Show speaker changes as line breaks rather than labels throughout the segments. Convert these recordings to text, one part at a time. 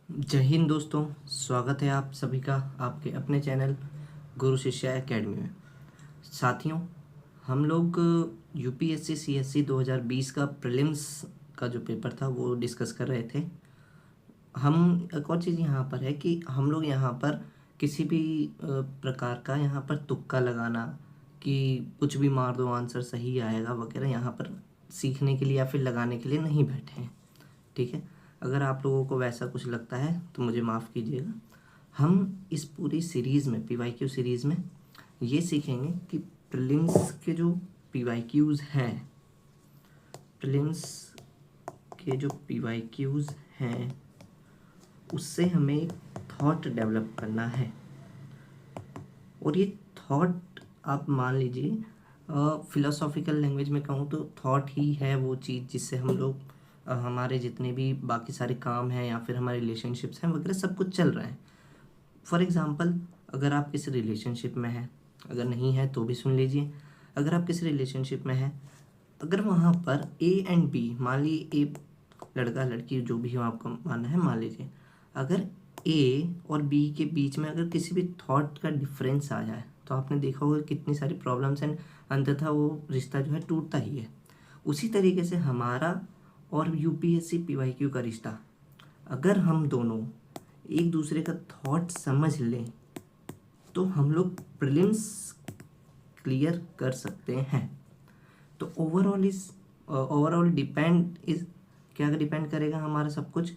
जय हिंद दोस्तों। स्वागत है आप सभी का आपके अपने चैनल गुरु शिष्या एकेडमी में। साथियों, हम लोग यूपीएससी सीएससी 2020 का प्रीलिम्स का जो पेपर था वो डिस्कस कर रहे थे। हम एक और चीज़ यहाँ पर है कि हम लोग यहाँ पर किसी भी प्रकार का यहाँ पर तुक्का लगाना कि कुछ भी मार दो आंसर सही आएगा वगैरह यहाँ पर सीखने के लिए या फिर लगाने के लिए नहीं बैठे हैं। ठीक है, अगर आप लोगों को वैसा कुछ लगता है तो मुझे माफ़ कीजिएगा। हम इस पूरी सीरीज़ में पीवाईक्यू सीरीज़ में ये सीखेंगे कि प्रीलिम्स के जो पीवाईक्यूज़ हैं प्रीलिम्स के जो पीवाईक्यूज़ हैं उससे हमें एक थॉट डेवलप करना है। और ये थॉट आप मान लीजिए फिलोसॉफिकल लैंग्वेज में कहूँ तो थॉट ही है वो चीज़ जिससे हम लोग हमारे जितने भी बाकी सारे काम हैं या फिर हमारे रिलेशनशिप्स हैं वगैरह सब कुछ चल रहा है। फॉर एग्ज़ाम्पल, अगर आप किसी रिलेशनशिप में हैं, अगर नहीं है तो भी सुन लीजिए। अगर आप किसी रिलेशनशिप में हैं, अगर वहाँ पर ए एंड बी, मान लीजिए ए लड़का लड़की जो भी हो आपका मानना है, मान लीजिए अगर ए और बी के बीच में अगर किसी भी थॉट का डिफरेंस आ जाए तो आपने देखा होगा कितनी सारी प्रॉब्लम्स एंड अंततः वो रिश्ता जो है टूटता ही है। उसी तरीके से हमारा और यूपीएससी पीवाईक्यू का रिश्ता, अगर हम दोनों एक दूसरे का थॉट समझ लें तो हम लोग प्रीलिम्स क्लियर कर सकते हैं। तो ओवरऑल क्या डिपेंड करेगा हमारा सब कुछ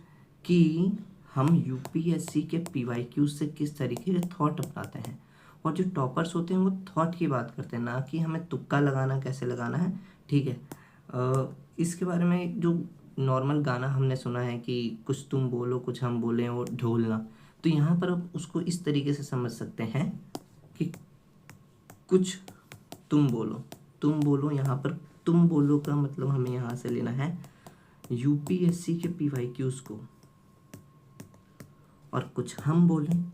कि हम यूपीएससी के पीवाईक्यू से किस तरीके के थॉट अपनाते हैं। और जो टॉपर्स होते हैं वो थॉट की बात करते हैं, ना कि हमें तुक्का लगाना कैसे लगाना है। ठीक है, इसके बारे में जो नॉर्मल गाना हमने सुना है कि कुछ तुम बोलो कुछ हम बोलें और ढोलना, तो यहाँ पर आप उसको इस तरीके से समझ सकते हैं कि कुछ तुम बोलो यहाँ पर तुम बोलो का मतलब हमें यहाँ से लेना है यूपीएससी के पीवाईक्यूज को, और कुछ हम बोलें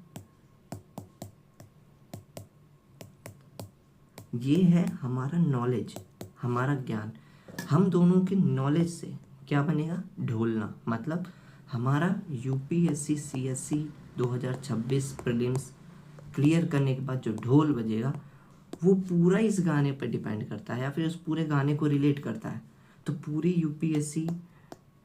ये है हमारा नॉलेज, हमारा ज्ञान। हम दोनों के नॉलेज से क्या बनेगा, ढोलना। मतलब हमारा यूपीएससी सीएससी 2026 प्रीलिम्स क्लियर करने के बाद जो ढोल बजेगा वो पूरा इस गाने पर डिपेंड करता है या फिर उस पूरे गाने को रिलेट करता है। तो पूरी यूपीएससी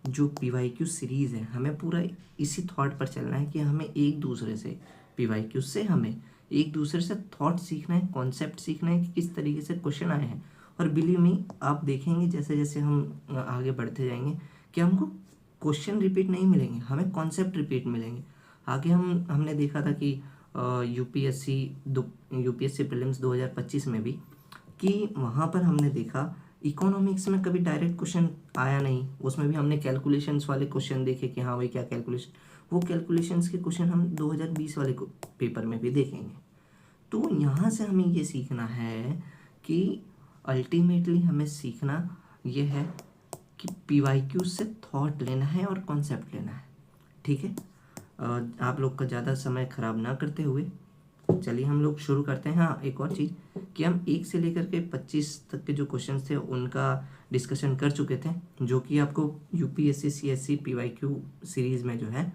जो पीवाईक्यू सीरीज़ है हमें पूरा इसी थॉट पर चलना है कि हमें एक दूसरे से पीवाईक्यू से हमें एक दूसरे से थॉट सीखना है, कॉन्सेप्ट सीखना है कि किस तरीके से क्वेश्चन आए हैं। और बिलीव मी, आप देखेंगे जैसे जैसे हम आगे बढ़ते जाएंगे कि हमको क्वेश्चन रिपीट नहीं मिलेंगे, हमें कॉन्सेप्ट रिपीट मिलेंगे। आगे हमने देखा था कि यूपीएससी प्रीलिम्स 2025 में भी कि वहाँ पर हमने देखा इकोनॉमिक्स में कभी डायरेक्ट क्वेश्चन आया नहीं, उसमें भी हमने कैलकुलेशंस वाले क्वेश्चन देखे कि हाँ भाई क्या कैलकुलेशन, वो कैलकुलेशंस के क्वेश्चन हम 2020 वाले पेपर में भी देखेंगे। तो यहाँ से हमें ये सीखना है कि अल्टीमेटली हमें सीखना ये है कि पीवाईक्यू से थॉट लेना है और कॉन्सेप्ट लेना है। ठीक है, आप लोग का ज़्यादा समय ख़राब ना करते हुए चलिए हम लोग शुरू करते हैं। हाँ, एक और चीज़ कि हम 1 से लेकर के 25 तक के जो क्वेश्चन थे उनका डिस्कशन कर चुके थे, जो कि आपको यूपीएससी सीएससी पीवाईक्यू सीरीज़ में जो है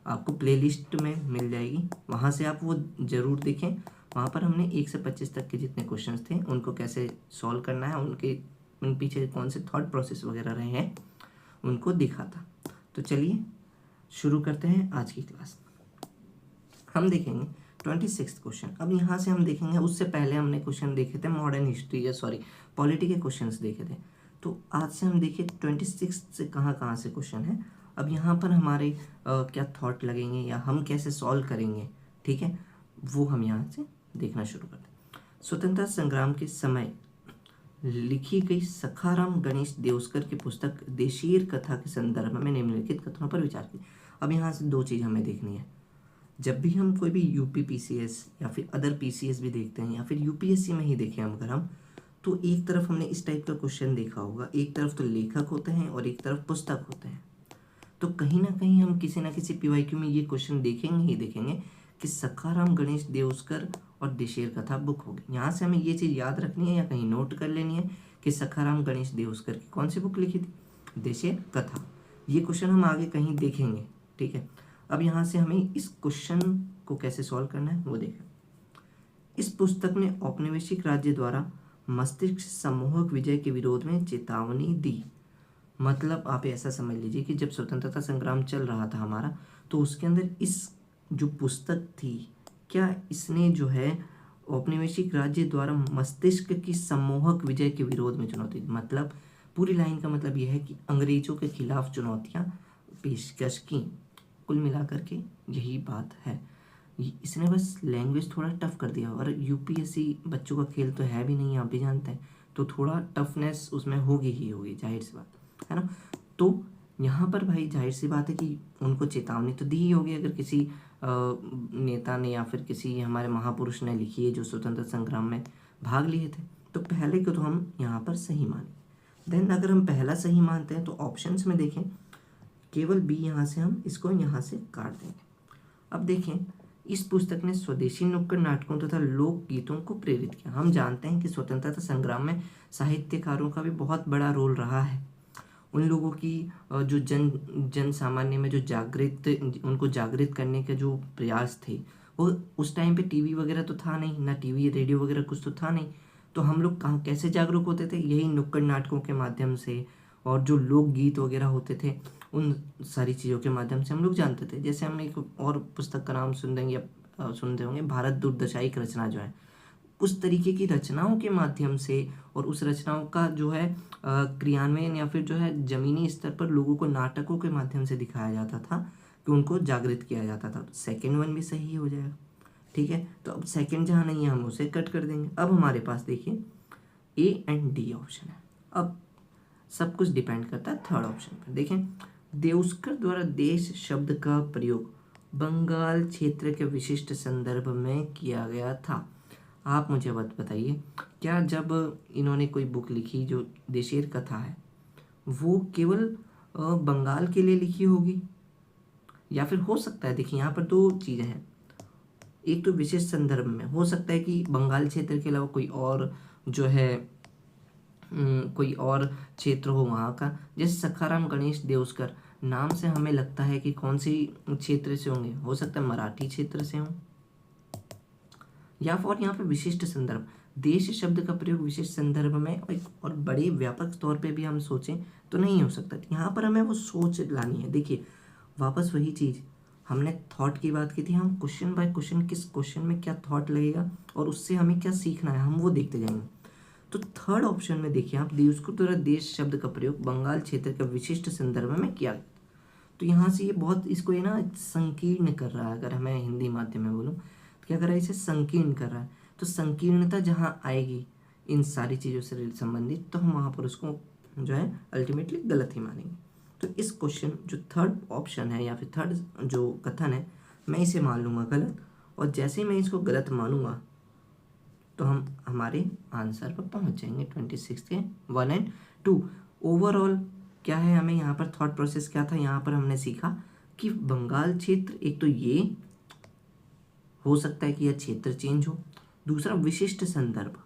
आपको प्लेलिस्ट में मिल जाएगी, वहाँ से आप वो ज़रूर देखें। वहाँ पर हमने 1 से 25 तक के जितने क्वेश्चंस थे उनको कैसे सॉल्व करना है, उन पीछे कौन से थॉट प्रोसेस वगैरह रहे हैं उनको दिखा था। तो चलिए शुरू करते हैं आज की क्लास। हम देखेंगे 26 क्वेश्चन। अब यहाँ से हम देखेंगे, उससे पहले हमने क्वेश्चन देखे थे मॉडर्न हिस्ट्री या पॉलिटी के क्वेश्चंस देखे थे। तो आज से हम देखिए 26 से कहाँ से क्वेश्चन है। अब यहाँ पर हमारे क्या थॉट लगेंगे या हम कैसे सॉल्व करेंगे, ठीक है, वो हम यहाँ से देखना शुरू करते हैं। स्वतंत्रता संग्राम के समय लिखी गई सखाराम गणेश देवस्कर की पुस्तक देशीर कथा के संदर्भ में निम्नलिखित कथनों पर विचार की। अब यहाँ से दो चीज़ हमें देखनी है। जब भी हम कोई भी यूपी पीसीएस या फिर अदर पीसीएस भी देखते हैं या फिर यूपीएससी में ही देखें अगर हम, तो एक तरफ हमने इस टाइप का क्वेश्चन देखा होगा, एक तरफ तो लेखक होते हैं और एक तरफ पुस्तक होते हैं। तो कहीं ना कहीं हम किसी ना किसी पीवाईक्यू में ये क्वेश्चन देखेंगे ही देखेंगे कि सखाराम गणेश देवस्कर और देशीर कथा बुक होगी। यहाँ से हमें ये चीज़ याद रखनी है या कहीं नोट कर लेनी है कि सखाराम गणेश देवस्कर की कौन सी बुक लिखी थी, देशीर कथा। ये क्वेश्चन हम आगे कहीं देखेंगे, ठीक है। अब यहाँ से हमें इस क्वेश्चन को कैसे सॉल्व करना है वो देखें। इस पुस्तक ने औपनिवेशिक राज्य द्वारा मस्तिष्क सम्मोहक विजय के विरोध में चेतावनी दी। मतलब आप ऐसा समझ लीजिए कि जब स्वतंत्रता संग्राम चल रहा था हमारा, तो उसके अंदर इस जो पुस्तक थी, क्या इसने जो है औपनिवेशिक राज्य द्वारा मस्तिष्क की सम्मोहक विजय के विरोध में चुनौती दी। मतलब पूरी लाइन का मतलब यह है कि अंग्रेजों के खिलाफ चुनौतियां पेशकश की। कुल मिलाकर के यही बात है। इसने बस लैंग्वेज थोड़ा टफ कर दिया, और यूपीएससी बच्चों का खेल तो है भी नहीं, आप भी जानते हैं, तो थोड़ा टफनेस उसमें होगी ही होगी, जाहिर सी बात है ना। तो यहाँ पर भाई जाहिर सी बात है कि उनको चेतावनी तो दी ही होगी, अगर किसी नेता ने या फिर किसी हमारे महापुरुष ने लिखी है जो स्वतंत्र संग्राम में भाग लिए थे। तो पहले को तो हम यहाँ पर सही माने। देन अगर हम पहला सही मानते हैं तो ऑप्शंस में देखें, केवल बी यहाँ से हम इसको यहाँ से काट देंगे। अब देखें, इस पुस्तक ने स्वदेशी नुक्कड़ नाटकों तथा लोक गीतों को प्रेरित किया। हम जानते हैं कि स्वतंत्रता संग्राम में साहित्यकारों का भी बहुत बड़ा रोल रहा है। उन लोगों की जो जन सामान्य में जो उनको जागृत करने के जो प्रयास थे, वो उस टाइम पे टीवी वगैरह तो था नहीं, ना टीवी रेडियो वगैरह कुछ तो था नहीं। तो हम लोग कहाँ कैसे जागरूक होते थे? यही नुक्कड़ नाटकों के माध्यम से, और जो लोक गीत वगैरह होते थे उन सारी चीज़ों के माध्यम से हम लोग जानते थे। जैसे हम एक और पुस्तक का नाम सुनते होंगे, भारत दुर्दशाई रचना जो है, उस तरीके की रचनाओं के माध्यम से और उस रचनाओं का जो है क्रियान्वयन या फिर जो है जमीनी स्तर पर लोगों को नाटकों के माध्यम से दिखाया जाता था कि उनको जागृत किया जाता था। सेकंड वन भी सही हो जाएगा, ठीक है। तो अब सेकंड जहाँ नहीं है हम उसे कट कर देंगे। अब हमारे पास देखिए ए एंड डी ऑप्शन है। अब सब कुछ डिपेंड करता है थर्ड ऑप्शन पर। देखें, देउस्कर द्वारा देश शब्द का प्रयोग बंगाल क्षेत्र के विशिष्ट संदर्भ में किया गया था। आप मुझे बताइए, क्या जब इन्होंने कोई बुक लिखी जो देशेर कथा है, वो केवल बंगाल के लिए लिखी होगी, या फिर हो सकता है, देखिए यहाँ पर दो चीज़ें हैं। एक तो विशेष संदर्भ में हो सकता है कि बंगाल क्षेत्र के अलावा कोई और जो है कोई और क्षेत्र हो वहाँ का। जैसे सखाराम गणेश देउस्कर नाम से हमें लगता है कि कौन सी क्षेत्र से होंगे, हो सकता है मराठी क्षेत्र से हों, या फिर यहाँ पे विशिष्ट संदर्भ, देश शब्द का प्रयोग विशिष्ट संदर्भ में और बड़े व्यापक तौर पे भी हम सोचें तो नहीं हो सकता। यहाँ पर हमें वो सोच लानी है। देखिए वापस वही चीज़, हमने थॉट की बात की थी, हम क्वेश्चन बाय क्वेश्चन किस क्वेश्चन में क्या थॉट लगेगा और उससे हमें क्या सीखना है हम वो देखते जाएंगे। तो थर्ड ऑप्शन में देखिए आप, देउस्कर द्वारा देश शब्द का प्रयोग बंगाल क्षेत्र का विशिष्ट संदर्भ में किया। तो यहाँ से ये बहुत इसको ये ना संकीर्ण कर रहा है, अगर हमें हिंदी माध्यम में बोलूँ क्या कर रहा है, इसे संकीर्ण कर रहा है। तो संकीर्णता जहाँ आएगी इन सारी चीज़ों से संबंधित, तो हम वहाँ पर उसको जो है अल्टीमेटली गलत ही मानेंगे। तो इस क्वेश्चन जो थर्ड ऑप्शन है या फिर थर्ड जो कथन है, मैं इसे मान लूँगा गलत, और जैसे ही मैं इसको गलत मानूंगा तो हम हमारे आंसर पर पहुँच जाएंगे 26 के 1 और 2। ओवरऑल क्या है, हमें यहाँ पर थॉट प्रोसेस क्या था, यहाँ पर हमने सीखा कि बंगाल क्षेत्र, एक तो ये हो सकता है कि यह क्षेत्र चेंज हो, दूसरा विशिष्ट संदर्भ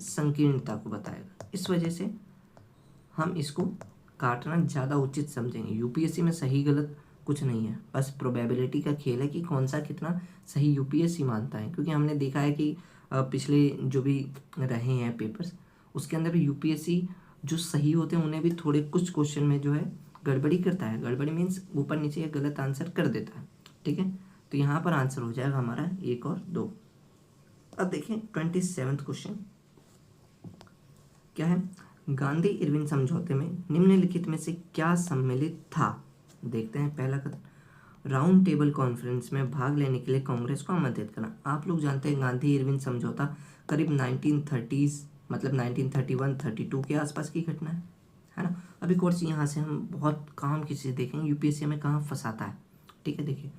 संकीर्णता को बताएगा। इस वजह से हम इसको काटना ज़्यादा उचित समझेंगे। यूपीएससी में सही गलत कुछ नहीं है, बस प्रोबेबिलिटी का खेल है कि कौन सा कितना सही यूपीएससी मानता है। क्योंकि हमने देखा है कि पिछले जो भी रहे हैं पेपर्स, उसके अंदर भी यूपीएससी जो सही होते हैं उन्हें भी थोड़े कुछ क्वेश्चन में जो है गड़बड़ी करता है। गड़बड़ी मीन्स ऊपर नीचे या गलत आंसर कर देता है, ठीक है। तो यहाँ पर आंसर हो जाएगा हमारा 1 और 2। अब देखें 27वां क्वेश्चन क्या है, गांधी इरविन समझौते में निम्नलिखित में से क्या सम्मिलित था। देखते हैं पहला कथन, राउंड टेबल कॉन्फ्रेंस में भाग लेने के लिए कांग्रेस को आमंत्रित करना। आप लोग जानते हैं गांधी इरविन समझौता करीब 1930s मतलब 1931-32 के आसपास की घटना है ना। अभी कोर्स यहाँ से हम बहुत काम की चीज़ देखेंगे, यूपीएससी में कहाँ फंसाता है, ठीक है। देखिए,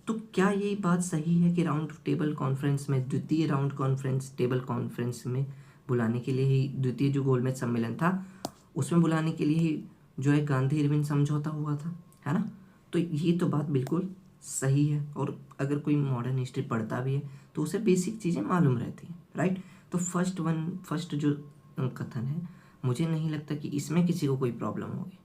तो क्या यही बात सही है कि राउंड टेबल कॉन्फ्रेंस में, द्वितीय राउंड कॉन्फ्रेंस टेबल कॉन्फ्रेंस में बुलाने के लिए ही, द्वितीय जो गोलमेज सम्मेलन था उसमें बुलाने के लिए ही जो है गांधी इरविन समझौता हुआ था, है ना। तो ये तो बात बिल्कुल सही है, और अगर कोई मॉडर्न हिस्ट्री पढ़ता भी है तो उसे बेसिक चीज़ें मालूम रहती हैं, राइट। तो फर्स्ट जो कथन है, मुझे नहीं लगता कि इसमें किसी को कोई प्रॉब्लम होगी।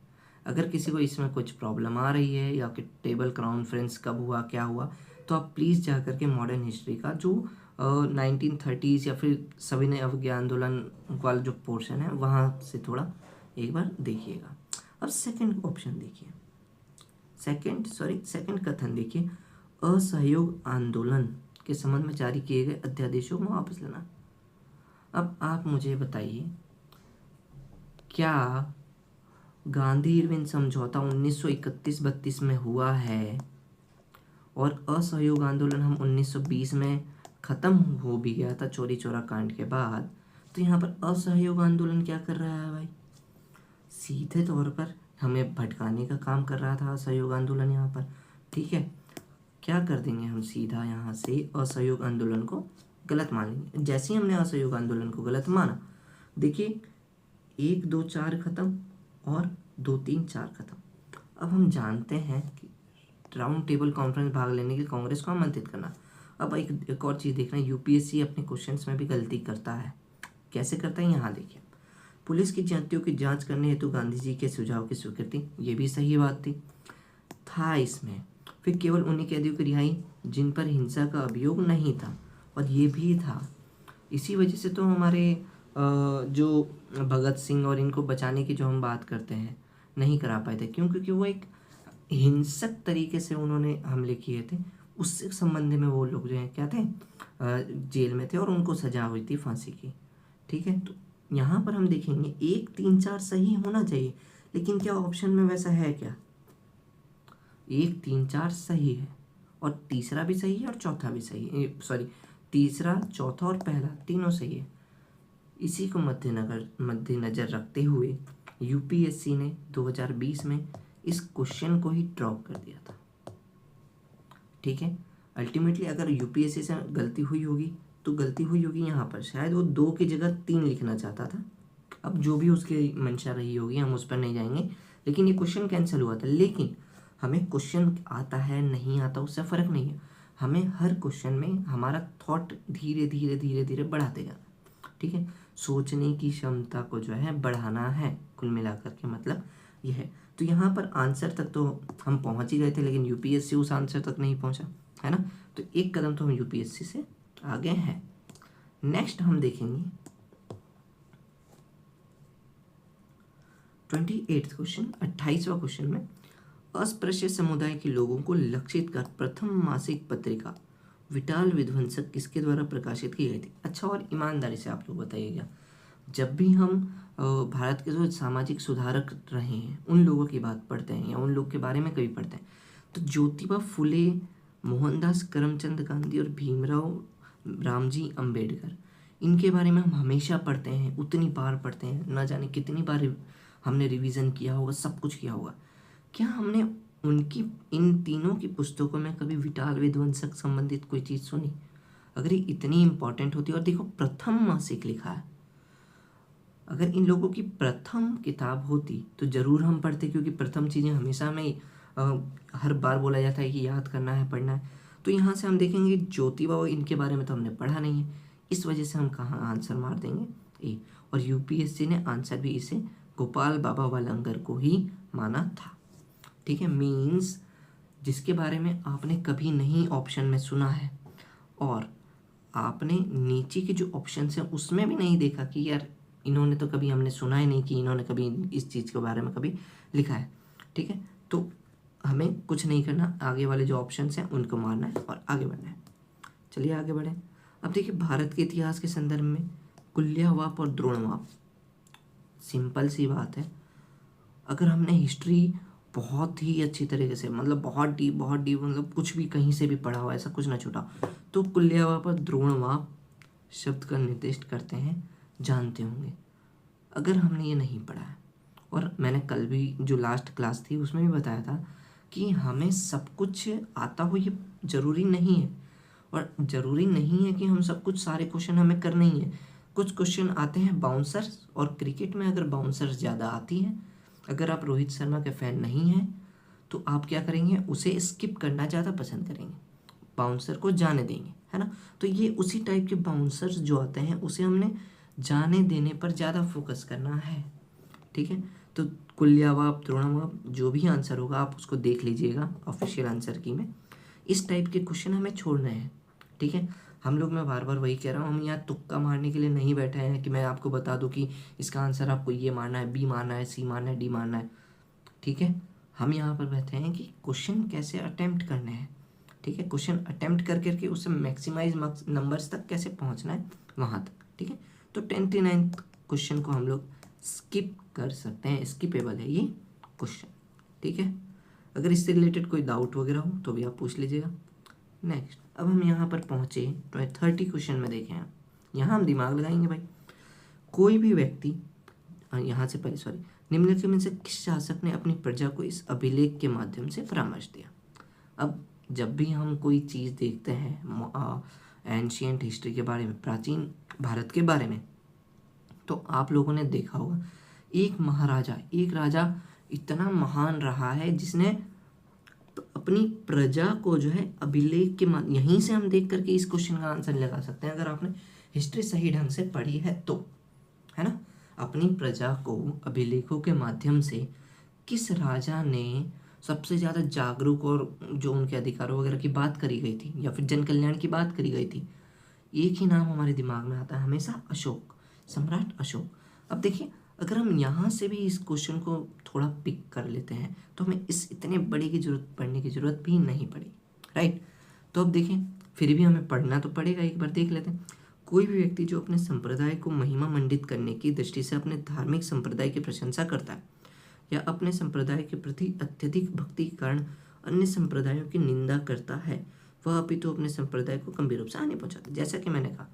अगर किसी को इसमें कुछ प्रॉब्लम आ रही है या कि टेबल कॉन्फ्रेंस कब हुआ क्या हुआ, तो आप प्लीज़ जा कर के मॉडर्न हिस्ट्री का जो 1930s या फिर सविनय अवज्ञा आंदोलन वाला जो पोर्शन है वहाँ से थोड़ा एक बार देखिएगा। अब सेकंड ऑप्शन देखिए, सेकंड कथन देखिए, असहयोग आंदोलन के संबंध में जारी किए गए अध्यादेशों को वापस लेना। अब आप मुझे बताइए, क्या गांधी इरविन समझौता 1931-32 में हुआ है और असहयोग आंदोलन हम 1920 में ख़त्म हो भी गया था चौरी चौरा कांड के बाद, तो यहाँ पर असहयोग आंदोलन क्या कर रहा है भाई? सीधे तौर पर हमें भटकाने का काम कर रहा था असहयोग आंदोलन यहाँ पर। ठीक है, क्या कर देंगे हम, सीधा यहाँ से असहयोग आंदोलन को गलत मान लेंगे। जैसे ही हमने असहयोग आंदोलन को गलत माना, देखिए 1 2 4 खत्म और 2 3 4 खत्म। अब हम जानते हैं कि राउंड टेबल कॉन्फ्रेंस भाग लेने के कांग्रेस को आमंत्रित करना। अब एक और चीज़ देखना, यूपीएससी अपने क्वेश्चंस में भी गलती करता है। कैसे करता है, यहाँ देखिए, पुलिस की ज्यादतियों की जांच करने हेतु गांधी जी के सुझाव की स्वीकृति, ये भी सही बात थी, था इसमें। फिर केवल उन्हीं कैदियों की रिहाई जिन पर हिंसा का अभियोग नहीं था, और ये भी था। इसी वजह से तो हमारे जो भगत सिंह और इनको बचाने की जो हम बात करते हैं नहीं करा पाए थे, क्यों? क्योंकि वो एक हिंसक तरीके से उन्होंने हमले किए थे, उससे संबंध में वो लोग जो हैं क्या थे, जेल में थे और उनको सजा हुई थी फांसी की। ठीक है, तो यहाँ पर हम देखेंगे 1 3 4 सही होना चाहिए, लेकिन क्या ऑप्शन में वैसा है क्या? 1 3 4 सही है और तीसरा भी सही है और चौथा भी सही है, सॉरी, तीसरा चौथा और पहला तीनों सही है। इसी को मद्देनजर रखते हुए यूपीएससी ने 2020 में इस क्वेश्चन को ही ड्रॉप कर दिया था। ठीक है, अल्टीमेटली अगर यूपीएससी से गलती हुई होगी तो गलती हुई होगी यहाँ पर, शायद वो 2 की जगह 3 लिखना चाहता था। अब जो भी उसकी मंशा रही होगी हम उस पर नहीं जाएंगे, लेकिन ये क्वेश्चन कैंसिल हुआ था। लेकिन हमें क्वेश्चन आता है नहीं आता उससे फ़र्क नहीं है, हमें हर क्वेश्चन में हमारा थॉट धीरे धीरे धीरे धीरे बढ़ाते जाना। ठीक है, सोचने की क्षमता को जो है बढ़ाना है, कुल मिलाकर के मतलब यह है। तो यहाँ पर आंसर तक तो हम पहुँच ही गए थे, लेकिन यूपीएससी उस आंसर तक नहीं पहुँचा, है ना। तो एक कदम तो हम यूपीएससी से आगे हैं। नेक्स्ट हम देखेंगे 28वां क्वेश्चन, 28वां क्वेश्चन में, अस्पृश्य समुदाय के लोगों को लक्षित कर प्रथम मासिक पत्रिका विटाल विध्वंसक किसके द्वारा प्रकाशित की गई थी? अच्छा, और ईमानदारी से आप लोग बताइएगा, जब भी हम भारत के जो सामाजिक सुधारक रहे हैं उन लोगों की बात पढ़ते हैं या उन लोग के बारे में कभी पढ़ते हैं, तो ज्योतिबा फुले, मोहनदास करमचंद गांधी और भीमराव रामजी अंबेडकर, इनके बारे में हम हमेशा पढ़ते हैं, उतनी बार पढ़ते हैं, ना जाने कितनी बार हमने रिवीजन किया होगा, सब कुछ किया होगा। क्या हमने उनकी इन तीनों की पुस्तकों में कभी विटाल विध्वंसक संबंधित कोई चीज़ सुनी? अगर ये इतनी इम्पोर्टेंट होती, और देखो प्रथम मासिक लिखा है, अगर इन लोगों की प्रथम किताब होती तो ज़रूर हम पढ़ते, क्योंकि प्रथम चीज़ें हमेशा हमें हर बार बोला जाता है कि याद करना है, पढ़ना है। तो यहाँ से हम देखेंगे ज्योतिबा और इनके बारे में तो हमने पढ़ा नहीं है, इस वजह से हम कहाँ आंसर मार देंगे ए। और यूपीएससी ने आंसर भी इसे गोपाल बाबा वालंगर को ही माना था। ठीक है, मीन्स जिसके बारे में आपने कभी नहीं ऑप्शन में सुना है और आपने नीचे के जो ऑप्शन हैं उसमें भी नहीं देखा कि यार इन्होंने तो कभी, हमने सुना ही नहीं कि इन्होंने कभी इस चीज़ के बारे में कभी लिखा है। ठीक है, तो हमें कुछ नहीं करना, आगे वाले जो ऑप्शंस हैं उनको मारना है और आगे बढ़ना है। चलिए आगे बढ़ें। अब देखिए, भारत के इतिहास के संदर्भ में कुल्यवाप और द्रोणवाप, सिंपल सी बात है, अगर हमने हिस्ट्री बहुत ही अच्छी तरीके से, मतलब बहुत डीप मतलब कुछ भी कहीं से भी पढ़ा हुआ, ऐसा कुछ ना छूटा, तो कुल्यवाप और द्रोणवाप शब्द का निर्दिष्ट करते हैं, जानते होंगे। अगर हमने ये नहीं पढ़ा है, और मैंने कल भी जो लास्ट क्लास थी उसमें भी बताया था कि हमें सब कुछ आता हो ये ज़रूरी नहीं है, और ज़रूरी नहीं है कि हम सब कुछ, सारे क्वेश्चन हमें करने ही है। कुछ क्वेश्चन आते हैं बाउंसर्स, और क्रिकेट में अगर बाउंसर्स ज़्यादा आती हैं, अगर आप रोहित शर्मा के फ़ैन नहीं हैं तो आप क्या करेंगे, उसे स्किप करना ज़्यादा पसंद करेंगे, बाउंसर को जाने देंगे, है ना। तो ये उसी टाइप के बाउंसर्स जो आते हैं उसे हमने जाने देने पर ज़्यादा फोकस करना है। ठीक है, तो कुल्यवाब, द्रोणावाब, जो भी आंसर होगा आप उसको देख लीजिएगा ऑफिशियल आंसर की में। इस टाइप के क्वेश्चन हमें छोड़ने हैं, ठीक है। हम लोग, मैं बार बार वही कह रहा हूँ, हम यहाँ तुक्का मारने के लिए नहीं बैठे हैं कि मैं आपको बता दूँ कि इसका आंसर आपको ये मारना है, बी मारना है, सी मारना है, डी मारना है, ठीक है। हम यहाँ पर बैठे हैं कि क्वेश्चन कैसे अटेम्प्ट करने हैं, ठीक है। क्वेश्चन अटेम्प्ट कर करके उससे मैक्सिमाइज नंबर्स तक कैसे पहुँचना है वहाँ तक, ठीक है। तो 29th क्वेश्चन को हम लोग स्किप कर सकते हैं, स्किपेबल है ये क्वेश्चन, ठीक है। अगर इससे रिलेटेड कोई डाउट वगैरह हो तो भी आप पूछ लीजिएगा। नेक्स्ट, अब हम यहाँ पर पहुँचे तो 30 क्वेश्चन में देखें आप, यहाँ हम दिमाग लगाएंगे भाई। कोई भी व्यक्ति, यहाँ से पहले सॉरी, निम्नलिखित में से किस शासक ने अपनी प्रजा को इस अभिलेख के माध्यम से परामर्श दिया। अब जब भी हम कोई चीज़ देखते हैं एंशियंट हिस्ट्री के बारे में, प्राचीन भारत के बारे में, तो आप लोगों ने देखा होगा एक महाराजा, एक राजा इतना महान रहा है जिसने तो अपनी प्रजा को जो है अभिलेख के यहीं से हम देख करके इस क्वेश्चन का आंसर लगा सकते हैं, अगर आपने हिस्ट्री सही ढंग से पढ़ी है तो, है ना। अपनी प्रजा को अभिलेखों के माध्यम से किस राजा ने सबसे ज़्यादा जागरूक और जो उनके अधिकारों वगैरह की बात करी गई थी या फिर जन कल्याण की बात करी गई थी, एक ही नाम हमारे दिमाग में आता है हमेशा, अशोक, सम्राट अशोक। अब देखिए, अगर हम यहाँ से भी इस क्वेश्चन को थोड़ा पिक कर लेते हैं तो हमें इस इतने बड़े की जरूरत पड़ने की ज़रूरत भी नहीं पड़ी, राइट। तो अब देखें, फिर भी हमें पढ़ना तो पड़ेगा, एक बार देख लेते हैं। कोई भी व्यक्ति जो अपने संप्रदाय को महिमा मंडित करने की दृष्टि से अपने धार्मिक संप्रदाय की प्रशंसा करता है या अपने संप्रदाय के प्रति अत्यधिक भक्ति के कारण अन्य संप्रदायों की निंदा करता है, वह अपितु अपने संप्रदाय को गंभीर रूप से हानि पहुंचाता है। जैसा कि मैंने कहा,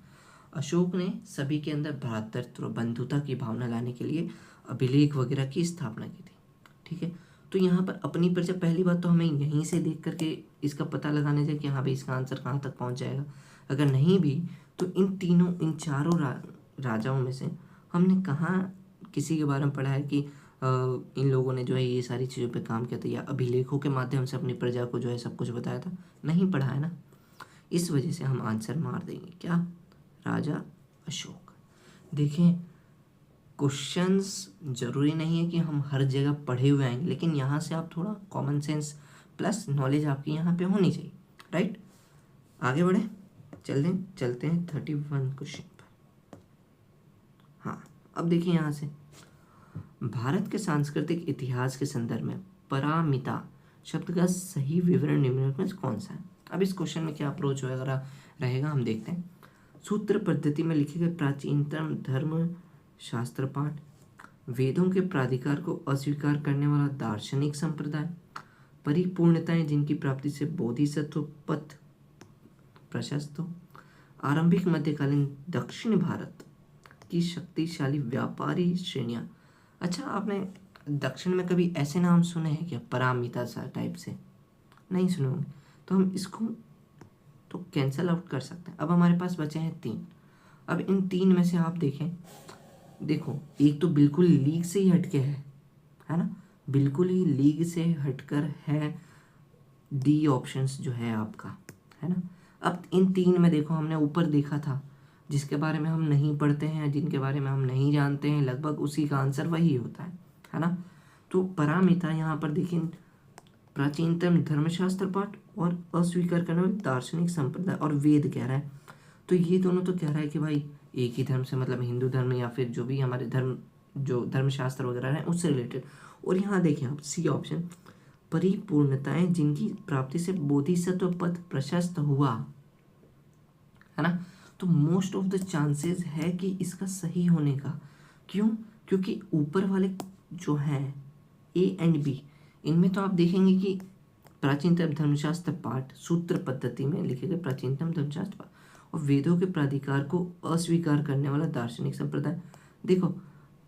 अशोक ने सभी के अंदर भ्रातृत्व, बंधुता की भावना लाने के लिए अभिलेख वगैरह की स्थापना की थी, ठीक है। तो यहाँ पर अपनी प्रजा, पहली बात तो हमें यहीं से देख करके इसका पता लगाने चाहिए कि हाँ भाई इसका आंसर कहाँ तक पहुँच जाएगा। अगर नहीं भी तो इन चारों राजाओं में से हमने कहाँ किसी के बारे में पढ़ा है कि इन लोगों ने जो है ये सारी चीज़ों पे काम किया था या अभिलेखों के माध्यम से अपनी प्रजा को जो है सब कुछ बताया था, नहीं पढ़ा है ना। इस वजह से हम आंसर मार देंगे, क्या, राजा अशोक। देखें, क्वेश्चंस जरूरी नहीं है कि हम हर जगह पढ़े हुए आएंगे, लेकिन यहाँ से आप थोड़ा कॉमन सेंस प्लस नॉलेज आपकी यहाँ पे होनी चाहिए, राइट। आगे बढ़े, चलते हैं 31 क्वेश्चन पर। हाँ, अब देखिए यहाँ से, भारत के सांस्कृतिक इतिहास के संदर्भ में परामिता शब्द का सही विवरण निम्नलिखित में कौन सा है। अब इस क्वेश्चन में क्या अप्रोच रहेगा हम देखते हैं। सूत्र पद्धति में लिखे गए प्राचीनतम धर्म शास्त्र पाठ, वेदों के प्राधिकार को अस्वीकार करने वाला दार्शनिक संप्रदाय, परिपूर्णताएं जिनकी प्राप्ति से बोधिसत्व पथ प्रशस्त हो, आरंभिक मध्यकालीन दक्षिण भारत की शक्तिशाली व्यापारी श्रेणियां। अच्छा, आपने दक्षिण में कभी ऐसे नाम सुने हैं क्या, परामिता सा टाइप से? नहीं सुने होंगे, तो हम इसको तो कैंसल आउट कर सकते हैं। अब हमारे पास बचे हैं 3। अब इन 3 में से आप देखें, देखो एक तो बिल्कुल लीग से ही हटके है ना, बिल्कुल ही लीग से हटकर है, डी ऑप्शंस जो है आपका, है ना। अब इन 3 में देखो, हमने ऊपर देखा था जिसके बारे में हम नहीं पढ़ते हैं, जिनके बारे में हम नहीं जानते हैं, लगभग उसी का आंसर वही होता है ना। तो परामिता यहाँ पर देखिए, प्राचीनतम धर्मशास्त्र पाठ और अस्वीकार करने वाले दार्शनिक संप्रदाय, और वेद कह रहा है, तो ये दोनों तो कह रहा है कि भाई एक ही धर्म से, मतलब हिंदू धर्म या फिर जो भी हमारे धर्म, जो धर्मशास्त्र वगैरह हैं उससे रिलेटेड। और यहाँ देखिए आप, सी ऑप्शन, परिपूर्णताएं जिनकी प्राप्ति से बोधिसत्व पथ प्रशस्त हुआ, है ना। तो मोस्ट ऑफ द चांसेस है कि इसका सही होने का। क्यों? क्योंकि ऊपर वाले जो हैं ए एंड बी, इनमें तो आप देखेंगे कि प्राचीनतम धर्मशास्त्र पाठ, सूत्र पद्धति में लिखे गए प्राचीनतम धर्मशास्त्र पाठ, और वेदों के प्राधिकार को अस्वीकार करने वाला दार्शनिक संप्रदाय। देखो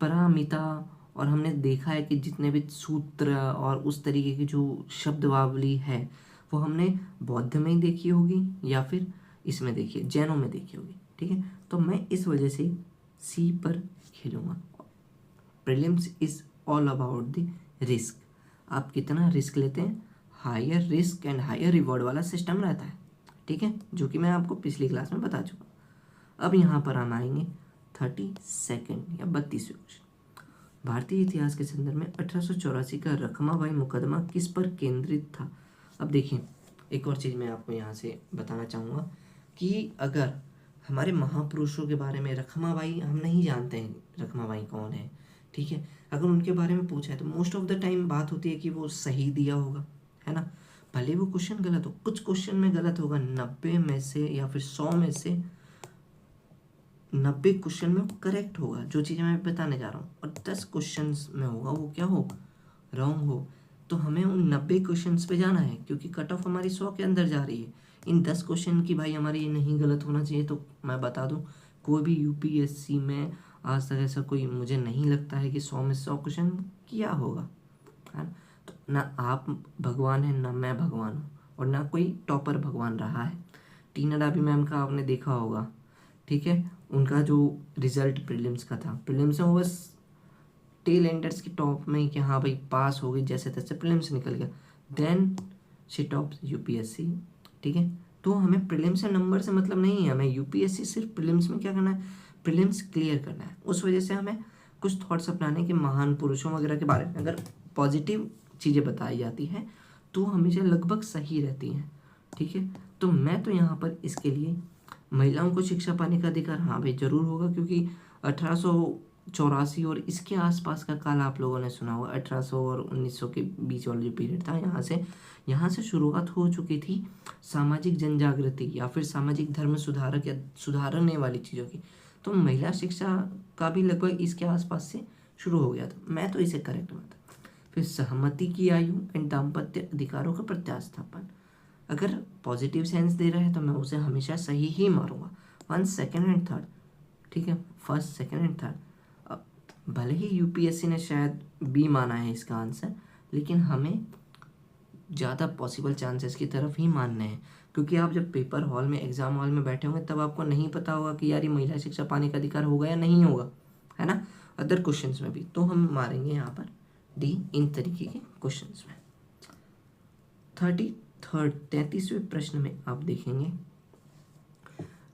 परामिता, और हमने देखा है कि जितने भी सूत्र और उस तरीके की जो शब्दवावली है वो हमने बौद्ध में ही देखी होगी या फिर इसमें देखिए जैनों में देखी होगी, ठीक है। तो मैं इस वजह से सी पर खेलूँगा। Prelims is all about the risk, आप कितना रिस्क लेते हैं, higher risk and higher reward वाला सिस्टम रहता है, ठीक है, जो कि मैं आपको पिछली क्लास में बता चुका। अब यहाँ पर हम आएंगे 32 या 32वें क्वेश्चन। भारतीय इतिहास के संदर्भ में 1884 का रखमाबाई मुकदमा किस पर केंद्रित था। अब देखिए, एक और चीज़ मैं आपको यहाँ से बताना चाहूँगा कि अगर हमारे महापुरुषों के बारे में, रखमाबाई हम नहीं जानते हैं रखमाबाई कौन है, ठीक है, अगर उनके बारे में पूछा है तो मोस्ट ऑफ द टाइम बात होती है कि वो सही दिया होगा, है ना। भले वो क्वेश्चन गलत हो, कुछ क्वेश्चन में गलत होगा, 90 में से या फिर 100 में से 90 क्वेश्चन में करेक्ट होगा जो चीज़ मैं बताने जा रहा हूँ, और 10 क्वेश्चन में होगा वो क्या हो, रॉन्ग हो। तो हमें उन 90 क्वेश्चन पे जाना है क्योंकि कट ऑफ हमारी 100 के अंदर जा रही है। इन 10 क्वेश्चन की भाई हमारी ये नहीं गलत होना चाहिए। तो मैं बता दूं, कोई भी यूपीएससी में आज तक ऐसा कोई मुझे नहीं लगता है कि 100 में 100 क्वेश्चन किया होगा, है ना। तो ना आप भगवान हैं ना मैं भगवान हूँ, और ना कोई टॉपर भगवान रहा है। टीना डाबी मैम का आपने देखा होगा, ठीक है, उनका जो रिजल्ट प्रीलिम्स का था, प्रीलिम्स में वो बस टेल एंडर्स की टॉप में ही कि हाँ भाई पास हो गई, जैसे तैसे प्रीलिम्स निकल गया, देन शी टॉप यूपीएससी, ठीक है। तो हमें प्रीलिम्स से नंबर से मतलब नहीं है, हमें यूपीएससी सिर्फ प्रीलिम्स में क्या करना है, प्रीलिम्स क्लियर करना है। उस वजह से हमें कुछ थॉट्स अपनाने के महान पुरुषों वगैरह के बारे में अगर पॉजिटिव चीज़ें बताई जाती हैं तो हमेशा लगभग सही रहती हैं, ठीक है। तो मैं तो यहाँ पर इसके लिए महिलाओं को शिक्षा पाने का अधिकार, हाँ भाई ज़रूर होगा, क्योंकि 1884 और इसके आसपास का काल आप लोगों ने सुना होगा। 1800 और 1900 के बीच वाला जो पीरियड था, यहाँ से शुरुआत हो चुकी थी सामाजिक जनजागृति या फिर सामाजिक धर्म सुधारक या सुधारने वाली चीज़ों की। तो महिला शिक्षा का भी लगभग इसके आसपास से शुरू हो गया था। मैं तो इसे करेक्ट मानता। फिर सहमति की आयु एंड दाम्पत्य अधिकारों का प्रत्यास्थापन, अगर पॉजिटिव सेंस दे रहा है तो मैं उसे हमेशा सही ही मारूंगा। 1 सेकेंड एंड थर्ड, ठीक है, फर्स्ट सेकेंड एंड थर्ड। अब भले ही यूपीएससी ने शायद बी माना है इसका आंसर, लेकिन हमें ज़्यादा पॉसिबल चांसेस की तरफ ही मानने हैं, क्योंकि आप जब पेपर हॉल में, एग्जाम हॉल में बैठे होंगे तब आपको नहीं पता होगा कि यार ये महिला शिक्षा पाने का अधिकार होगा या नहीं होगा, है ना, अदर क्वेश्चंस में भी। तो हम मारेंगे यहाँ पर डी इन तरीके के क्वेश्चंस में। 33वें प्रश्न में आप देखेंगे,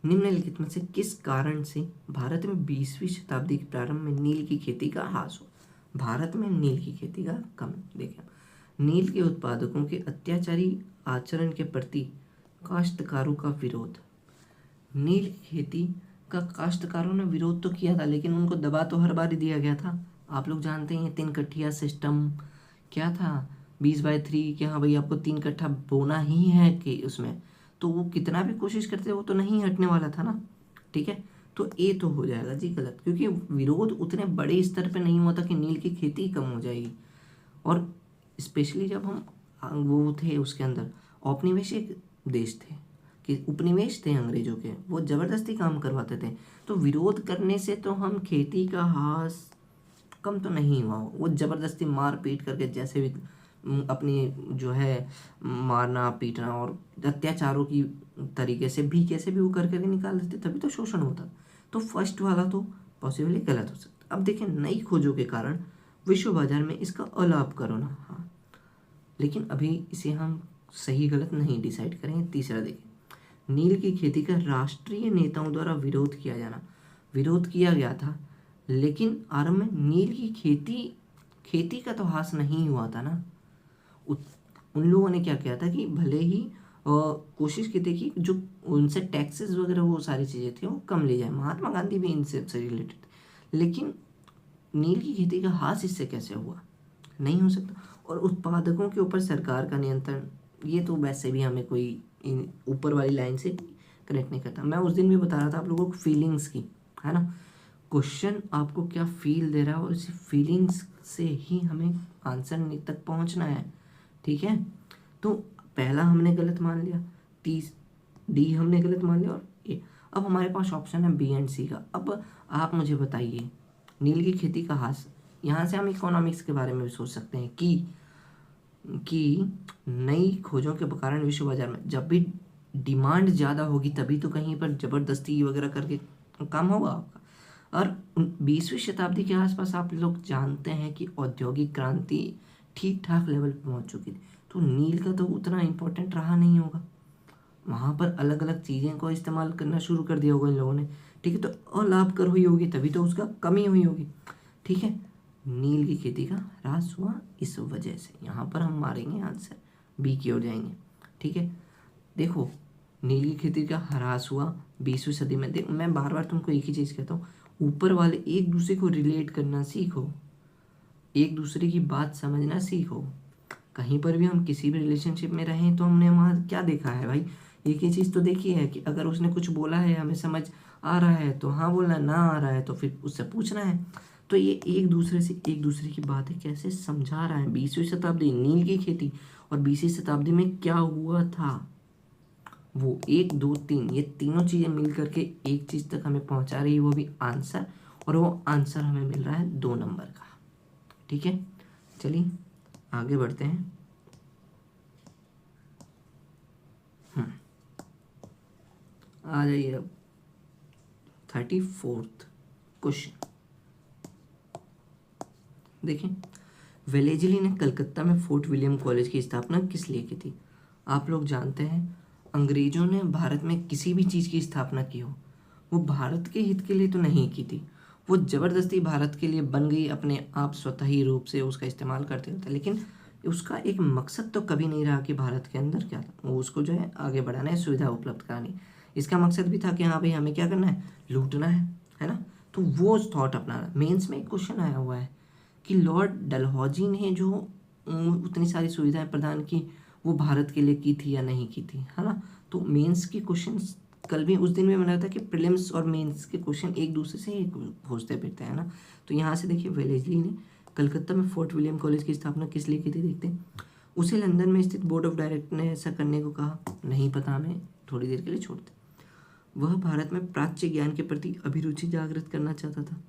निम्नलिखित में से किस कारण से भारत में 20वीं शताब्दी के प्रारंभ में नील की खेती का ह्रास हो। भारत में नील की खेती का कम, देखें, नील के उत्पादकों के अत्याचारी आचरण के प्रति काश्तकारों का विरोध। नील खेती का काश्तकारों ने विरोध तो किया था, लेकिन उनको दबा तो हर बार ही दिया गया था। आप लोग जानते हैं 3 कट्ठिया सिस्टम क्या था, 20/3 कि हाँ भाई आपको 3 कट्ठा बोना ही है कि उसमें, तो वो कितना भी कोशिश करते वो तो नहीं हटने वाला था ना, ठीक है। तो ए तो हो जाएगा जी गलत, क्योंकि विरोध उतने बड़े स्तर पे नहीं हुआ था कि नील की खेती कम हो जाएगी। और स्पेशली जब हम वो थे उसके अंदर औपनिवेशिक देश थे, कि उपनिवेश थे अंग्रेजों के, वो ज़बरदस्ती काम करवाते थे। तो विरोध करने से तो हम खेती का ह्रास कम तो नहीं हुआ, वो ज़बरदस्ती मार पीट करके जैसे भी अपनी जो है मारना पीटना और अत्याचारों की तरीके से भी कैसे भी वो कर करके निकाल देते, तभी तो शोषण होता। तो फर्स्ट वाला तो पॉसिबली गलत हो सकता। अब देखें, नई खोजों के कारण विश्व बाजार में इसका अलाभ करो ना, हाँ, लेकिन अभी इसे हम सही गलत नहीं डिसाइड करेंगे। तीसरा देखें, नील की खेती का राष्ट्रीय नेताओं द्वारा विरोध किया जाना, विरोध किया गया था, लेकिन आरंभ में नील की खेती का तो ह्रास नहीं हुआ था ना। उन लोगों ने क्या किया था कि भले ही कोशिश की थी कि जो उनसे टैक्सेस वगैरह वो सारी चीज़ें थी वो कम ली जाए। महात्मा गांधी भी इनसे रिलेटेड, लेकिन नील की खेती का ह्रास इससे कैसे हुआ, नहीं हो सकता। और उत्पादकों के ऊपर सरकार का नियंत्रण, ये तो वैसे भी हमें कोई ऊपर वाली लाइन से कनेक्ट नहीं करता। मैं उस दिन भी बता रहा था आप लोगों को फीलिंग्स की, है ना, क्वेश्चन आपको क्या फील दे रहा है और इसी फीलिंग्स से ही हमें आंसर तक पहुंचना है, ठीक है। तो पहला हमने गलत मान लिया, डी हमने गलत मान लिया, और ए। अब हमारे पास ऑप्शन है बी एंड सी का। अब आप मुझे बताइए, नील की खेती का ह्रास, यहाँ से हम इकोनॉमिक्स के बारे में भी सोच सकते हैं कि नई खोजों के कारण विश्व बाजार में जब भी डिमांड ज़्यादा होगी तभी तो कहीं पर ज़बरदस्ती वगैरह करके काम होगा आपका। और 20वीं शताब्दी के आसपास आप लोग जानते हैं कि औद्योगिक क्रांति ठीक ठाक लेवल पर पहुंच चुकी थी, तो नील का तो उतना इम्पोर्टेंट रहा नहीं होगा। वहाँ पर अलग अलग चीज़ें को इस्तेमाल करना शुरू कर दिया होगा इन लोगों ने, ठीक है। तो अलाभकर हुई होगी तभी तो उसका कमी हुई होगी, ठीक है। नील की खेती का ह्रास हुआ इस वजह से। यहाँ पर हम मारेंगे आंसर, बी की ओर जाएंगे। ठीक है, देखो नील की खेती का ह्रास हुआ 20वीं सदी में। देखो मैं बार बार तुमको एक ही चीज़ कहता हूँ, ऊपर वाले एक दूसरे को रिलेट करना सीखो, एक दूसरे की बात समझना सीखो। कहीं पर भी हम किसी भी रिलेशनशिप में रहें तो हमने वहाँ क्या देखा है भाई, एक ही चीज़ तो देखी है कि अगर उसने कुछ बोला है हमें समझ आ रहा है तो हाँ बोलना, ना आ रहा है तो फिर उससे पूछना है। तो ये एक दूसरे से एक दूसरे की बातें कैसे समझा रहा है। 20वीं शताब्दी नील की खेती, और 20वीं शताब्दी में क्या हुआ था, वो 1 2 3 ये तीनों चीज़ें मिल करके एक चीज़ तक हमें पहुंचा रही है, वो भी आंसर। और वो आंसर हमें मिल रहा है 2 नंबर का। ठीक है, चलिए आगे बढ़ते हैं। आ जाइए अब 34th क्वेश्चन। देखें, वेलेजली ने कलकत्ता में फोर्ट विलियम कॉलेज की स्थापना किस लिए की थी। आप लोग जानते हैं अंग्रेजों ने भारत में किसी भी चीज़ की स्थापना की हो, वो भारत के हित के लिए तो नहीं की थी, वो ज़बरदस्ती भारत के लिए बन गई, अपने आप स्वतः ही रूप से उसका इस्तेमाल करते होते, लेकिन उसका एक मकसद तो कभी नहीं रहा कि भारत के अंदर क्या था, वो उसको जो है आगे बढ़ाना है, सुविधा उपलब्ध करानी। इसका मकसद भी था कि हाँ भाई हमें क्या करना है, लूटना है ना। तो वो थॉट अपनाना। मेंस में एक क्वेश्चन आया हुआ है कि लॉर्ड डलहौजी ने जो उतनी सारी सुविधाएं प्रदान की, वो भारत के लिए की थी या नहीं की थी, है ना। तो मेंस के क्वेश्चन कल भी उस दिन में मैंने बताया कि प्रीलिम्स और मेंस के क्वेश्चन एक दूसरे से ही पूछते फिरते हैं ना। तो यहाँ से देखिए, वेलेजली ने कलकत्ता में फोर्ट विलियम कॉलेज की स्थापना किस लिए की थी, देखते हैं। उसे लंदन में स्थित बोर्ड ऑफ डायरेक्टर ने ऐसा करने को कहा, नहीं पता हमें, थोड़ी देर के लिए छोड़ते। वह भारत में प्राच्य ज्ञान के प्रति अभिरुचि जागृत करना चाहता था।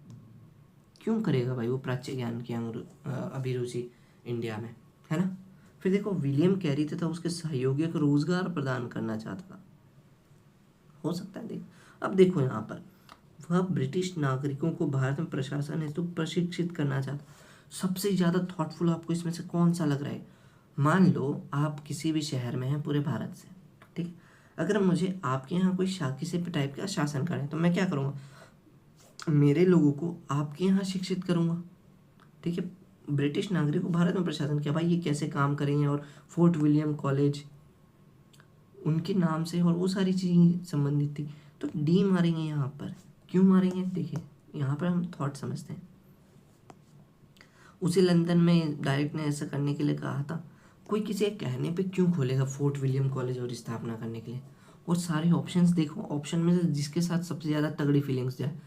क्यों करेगा भाई वो प्राच्य ज्ञान की अभिरुचि इंडिया में, है ना। फिर देखो, विलियम कैरी तथा उसके सहयोगियों को रोजगार प्रदान करना चाहता था, हो सकता है। अब देखो यहाँ पर, वह ब्रिटिश नागरिकों को भारत में प्रशासन हेतु प्रशिक्षित करना चाहता। सबसे ज़्यादा थॉटफुल आपको इसमें से कौन सा लग रहा है। मान लो आप किसी भी शहर में हैं पूरे भारत से, ठीक है। अगर मुझे आपके यहाँ कोई किसी भी टाइप का शासन करें तो मैं क्या करूँगा, मेरे लोगों को आपके यहाँ शिक्षित करूँगा, ठीक है। ब्रिटिश नागरिकों भारत में प्रशासन किया, भाई ये कैसे काम करेंगे, और फोर्ट विलियम कॉलेज उनके नाम से और वो सारी चीज़ें संबंधित थी। तो डी मारेंगे यहाँ पर। क्यों मारेंगे, देखिए यहाँ पर हम थॉट समझते हैं। उसे लंदन में डायरेक्ट ने ऐसा करने के लिए कहा था। कोई किसी के कहने पे क्यों खोलेगा फोर्ट विलियम कॉलेज और स्थापना करने के लिए। और सारे ऑप्शंस देखो, ऑप्शन में से जिसके साथ सबसे ज़्यादा तगड़ी फीलिंग्स जाए।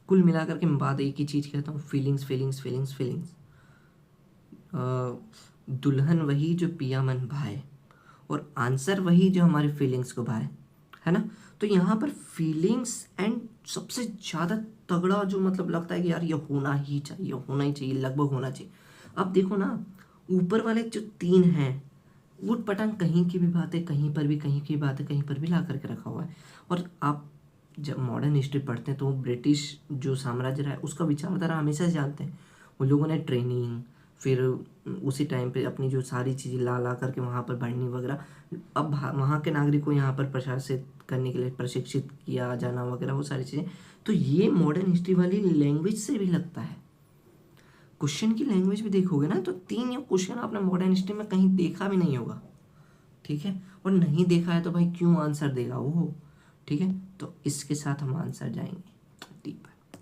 कुल मिलाकर के मैं बात एक ही चीज़ कहता हूँ, फीलिंग्स फीलिंग्स फीलिंग्स फीलिंग्स। दुल्हन वही जो पिया मन भाए, और आंसर वही जो हमारे फीलिंग्स को भाए, है ना। तो यहाँ पर फीलिंग्स एंड सबसे ज़्यादा तगड़ा जो मतलब लगता है कि यार ये होना ही चाहिए, होना ही चाहिए, लगभग होना चाहिए। अब देखो ना, ऊपर वाले जो 3 हैं, उट पटांग कहीं की भी बात है, कहीं पर भी कहीं की बात है, कहीं पर भी ला करके रखा हुआ है। और आप जब मॉडर्न हिस्ट्री पढ़ते हैं तो वो ब्रिटिश जो साम्राज्य रहा है उसका विचारधारा हमेशा से जानते हैं। उन लोगों ने ट्रेनिंग, फिर उसी टाइम पे अपनी जो सारी चीज़ें ला ला करके वहाँ पर बढ़नी वगैरह, अब वहाँ के नागरिक को यहाँ पर प्रशासित करने के लिए प्रशिक्षित किया जाना वगैरह, वो सारी चीज़ें। तो ये मॉडर्न हिस्ट्री वाली लैंग्वेज से भी लगता है। क्वेश्चन की लैंग्वेज भी देखोगे ना तो 3 क्वेश्चन आपने मॉडर्न हिस्ट्री में कहीं देखा भी नहीं होगा, ठीक है। और नहीं देखा है तो भाई क्यों आंसर देगा वो, ठीक है। तो इसके साथ हम आंसर जाएंगे डी पर।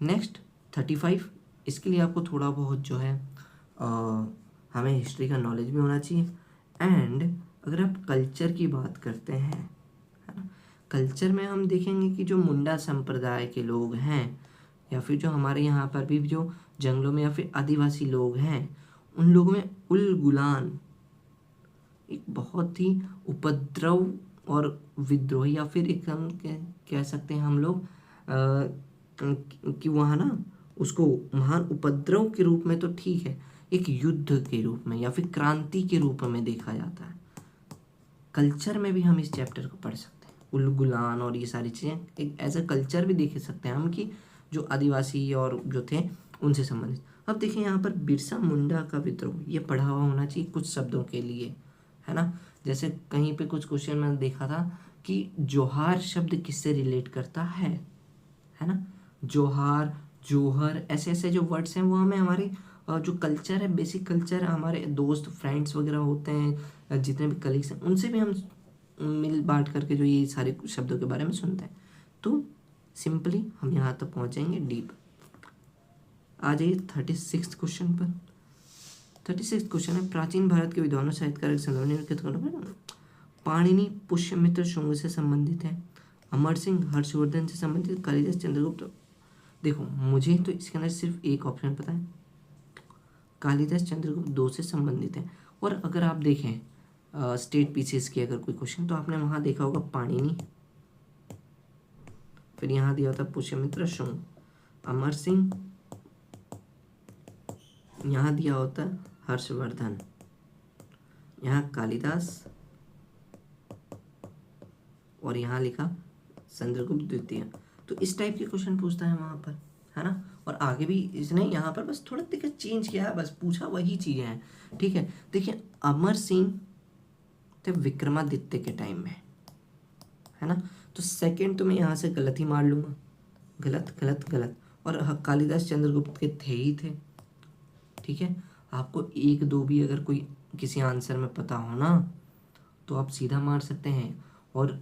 नेक्स्ट 35, इसके लिए आपको थोड़ा बहुत जो है हमें हिस्ट्री का नॉलेज भी होना चाहिए। एंड अगर आप कल्चर की बात करते हैं, है ना, कल्चर में हम देखेंगे कि जो मुंडा संप्रदाय के लोग हैं, या फिर जो हमारे यहाँ पर भी जो जंगलों में या फिर आदिवासी लोग हैं, उन लोगों में उल गुलान एक बहुत ही उपद्रव और विद्रोह, या फिर एक हम कह सकते हैं हम लोग कि वहाँ ना उसको महान उपद्रव के रूप में तो ठीक है, एक युद्ध के रूप में या फिर क्रांति के रूप में देखा जाता है। कल्चर में भी हम इस चैप्टर को पढ़ सकते हैं, उल गुलान और ये सारी चीज़ें एक एज अ कल्चर भी देख सकते हैं हम, कि जो आदिवासी और जो थे उनसे संबंधित। अब देखिए यहाँ पर बिरसा मुंडा का विद्रोह, ये पढ़ा हुआ होना चाहिए कुछ शब्दों के लिए, है ना। जैसे कहीं पे कुछ क्वेश्चन मैंने देखा था कि जोहार शब्द किससे रिलेट करता है ना। जोहार, जौहर, ऐसे ऐसे जो वर्ड्स हैं वो हमें हमारे जो कल्चर है, बेसिक कल्चर, हमारे दोस्त फ्रेंड्स वगैरह होते हैं, जितने भी कलीग्स हैं उनसे भी हम मिल बांट करके जो ये सारे शब्दों के बारे में सुनते हैं। तो सिंपली हम यहाँ तक पहुँचेंगे डीप। आ जाइए 36 क्वेश्चन पर। 36 क्वेश्चन है, प्राचीन भारत के विद्वानों साहित्यकार संदर्भ निम्नलिखित कथनों पाणिनि पुष्यमित्र शुंग से संबंधित है, अमर सिंह हर्षवर्धन से संबंधित, कालिदास चंद्रगुप्त। देखो मुझे तो इसके अंदर सिर्फ एक ऑप्शन पता है, कालिदास चंद्रगुप्त 2 से संबंधित है। और अगर आप देखें स्टेट पीसीएस की अगर कोई क्वेश्चन, तो आपने वहाँ देखा होगा पाणिनि, फिर यहाँ दिया होता पुष्यमित्र शुंग, अमर सिंह, यहाँ दिया होता हर्षवर्धन, यहाँ कालिदास, और यहाँ लिखा चंद्रगुप्त द्वितीय। तो इस टाइप के क्वेश्चन पूछता है वहाँ पर, है ना। और आगे भी इसने यहाँ पर बस थोड़ा देखिए चेंज किया है, बस पूछा वही चीज़ें हैं, ठीक है। देखिए अमर सिंह थे विक्रमादित्य के टाइम में, है ना। तो सेकंड तो मैं यहाँ से गलत ही मार लूँगा, गलत गलत गलत। और कालिदास चंद्रगुप्त के थे ही थे, ठीक है। आपको 1 2 भी अगर कोई किसी आंसर में पता हो ना, तो आप सीधा मार सकते हैं। और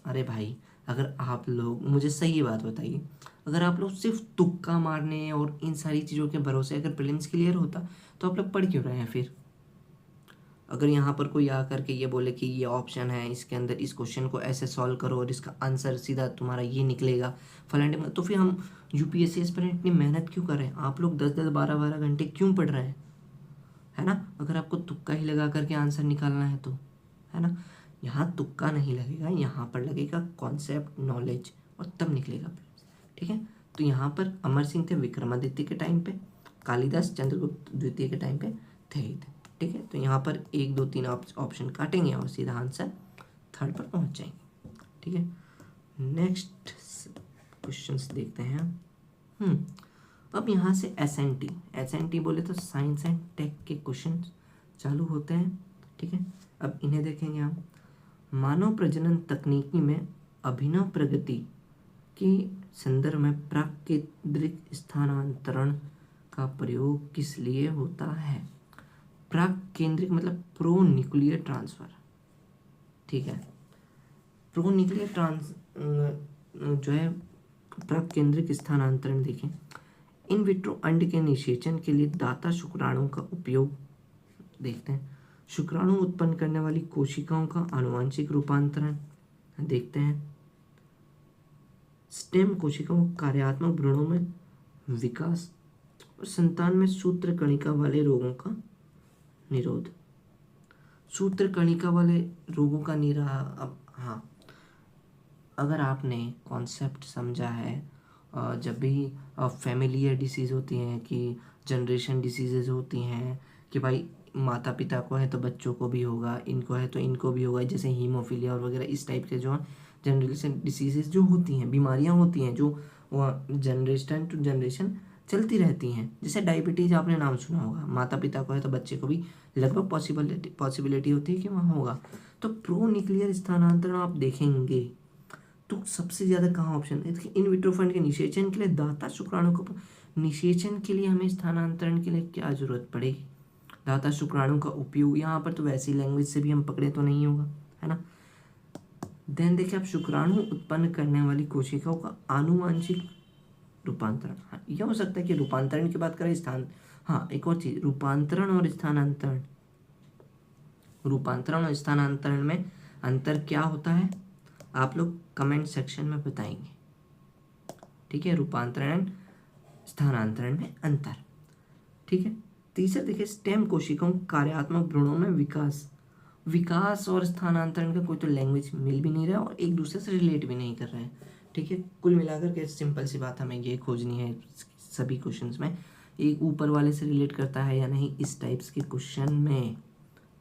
अरे भाई, अगर आप लोग मुझे सही बात बताइए, अगर आप लोग सिर्फ तुक्का मारने और इन सारी चीज़ों के भरोसे अगर प्रीलिम्स क्लियर होता, तो आप लोग पढ़ क्यों रहे हैं फिर। अगर यहाँ पर कोई आ करके ये बोले कि ये ऑप्शन है, इसके अंदर इस क्वेश्चन को ऐसे सॉल्व करो और इसका आंसर सीधा तुम्हारा ये निकलेगा फलाने में, तो फिर हम यूपीएससी एस्पिरेंट इतनी मेहनत क्यों कर रहे हैं। आप लोग 10 10 12 12 घंटे क्यों पढ़ रहे हैं, है ना। अगर आपको तुक्का ही लगा करके आंसर निकालना है तो, है ना। यहाँ तुक्का नहीं लगेगा, यहाँ पर लगेगा कॉन्सेप्ट नॉलेज, और तब निकलेगा, ठीक है। तो यहाँ पर अमर सिंह थे विक्रमादित्य के टाइम पे, कालिदास चंद्रगुप्त द्वितीय के टाइम पे थे ही थे, ठीक है। तो यहाँ पर 1 2 3 ऑप्शन काटेंगे और सीधा आंसर थर्ड पर पहुँच जाएंगे, ठीक है। नेक्स्ट क्वेश्चंस देखते हैं। अब यहाँ से एसएनटी बोले तो साइंस एंड टेक के क्वेश्चन चालू होते हैं, ठीक है। अब इन्हें देखेंगे हम। मानव प्रजनन तकनीकी में अभिनव प्रगति के संदर्भ में प्राकेंद्रिक स्थानांतरण का प्रयोग किस लिए होता है। प्राकेंद्रिक मतलब प्रो न्यूक्लियर ट्रांसफर, ठीक है। प्रो न्यूक्लियर जो है प्राकेंद्रिक स्थानांतरण, देखें इन विट्रो अंड के निषेचन के लिए दाता शुक्राणु का उपयोग देखते हैं। शुक्राणु उत्पन्न करने वाली कोशिकाओं का आनुवांशिक रूपांतरण देखते हैं। स्टेम कोशिकाओं कार्यात्मक भ्रूणों में विकास और संतान में सूत्र कणिका वाले रोगों का निरोध। सूत्र कणिका वाले रोगों का अब हाँ, अगर आपने कॉन्सेप्ट समझा है, जब भी फैमिलियर डिसीज़ होती हैं कि जनरेशन डिसीजेज होती हैं कि भाई माता पिता को है तो बच्चों को भी होगा, इनको है तो इनको भी होगा, जैसे हीमोफीलिया और वगैरह इस टाइप के जो जनरेशन डिसीजेज जो होती हैं, बीमारियां होती हैं जो जनरेशन टू जनरेशन चलती रहती हैं। जैसे डायबिटीज़ आपने नाम सुना होगा, माता पिता को है तो बच्चे को भी लगभग पॉसिबिलिटी होती है कि वहाँ होगा। तो प्रो न्यूक्लियर स्थानांतरण आप देखेंगे तो सबसे ज़्यादा कहाँ ऑप्शन है, इन विट्रो फंड के निषेचन के लिए दाता शुक्राणु को निषेचन के लिए हमें स्थानांतरण के लिए क्या जरूरत पड़ेगी, दाता शुक्राणु का उपयोग। यहाँ पर तो वैसी लैंग्वेज से भी हम पकड़े तो नहीं होगा, है ना। देन देखिए आप शुक्राणु उत्पन्न करने वाली कोशिकाओं का आनुवांशिक रूपांतरण, हाँ यह हो सकता है कि रूपांतरण की बात करें स्थान, हाँ एक और चीज रूपांतरण और स्थानांतरण, रूपांतरण और स्थानांतरण में अंतर क्या होता है आप लोग कमेंट सेक्शन में बताएंगे, ठीक है। रूपांतरण स्थानांतरण में अंतर, ठीक है। तीसरा देखिए स्टेम कोशिकाओं कार्यात्मक भ्रूणों में विकास और स्थानांतरण का कोई तो लैंग्वेज मिल भी नहीं रहा और एक दूसरे से रिलेट भी नहीं कर रहे हैं, ठीक है। कुल मिलाकर के सिंपल सी बात हमें ये खोजनी है सभी क्वेश्चंस में, एक ऊपर वाले से रिलेट करता है या नहीं इस टाइप्स के क्वेश्चन में,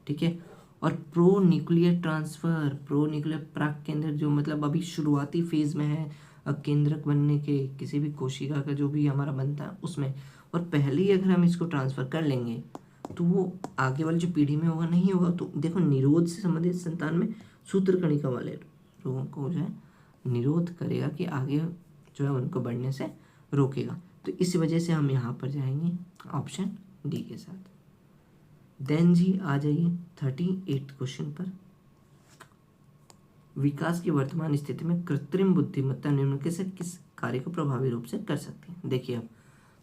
ठीक है। और pro nuclear transfer, pro nuclear प्राक केंद्र जो मतलब अभी शुरुआती फेज में है केंद्रक बनने के किसी भी कोशिका का जो भी हमारा बनता है उसमें, और पहले ही अगर हम इसको ट्रांसफर कर लेंगे तो वो आगे वाली जो पीढ़ी में होगा नहीं होगा। तो देखो निरोध से संबंधित संतान में सूत्र कणिका वाले रोगों को जो है निरोध करेगा कि आगे जो है उनको बढ़ने से रोकेगा। तो इस वजह से हम यहाँ पर जाएंगे ऑप्शन डी के साथ। देन जी आ जाइए 38 क्वेश्चन पर। विकास की वर्तमान स्थिति में कृत्रिम बुद्धिमत्ता निम्नलिखित से किस कार्य को प्रभावी रूप से कर सकती है। देखिए अब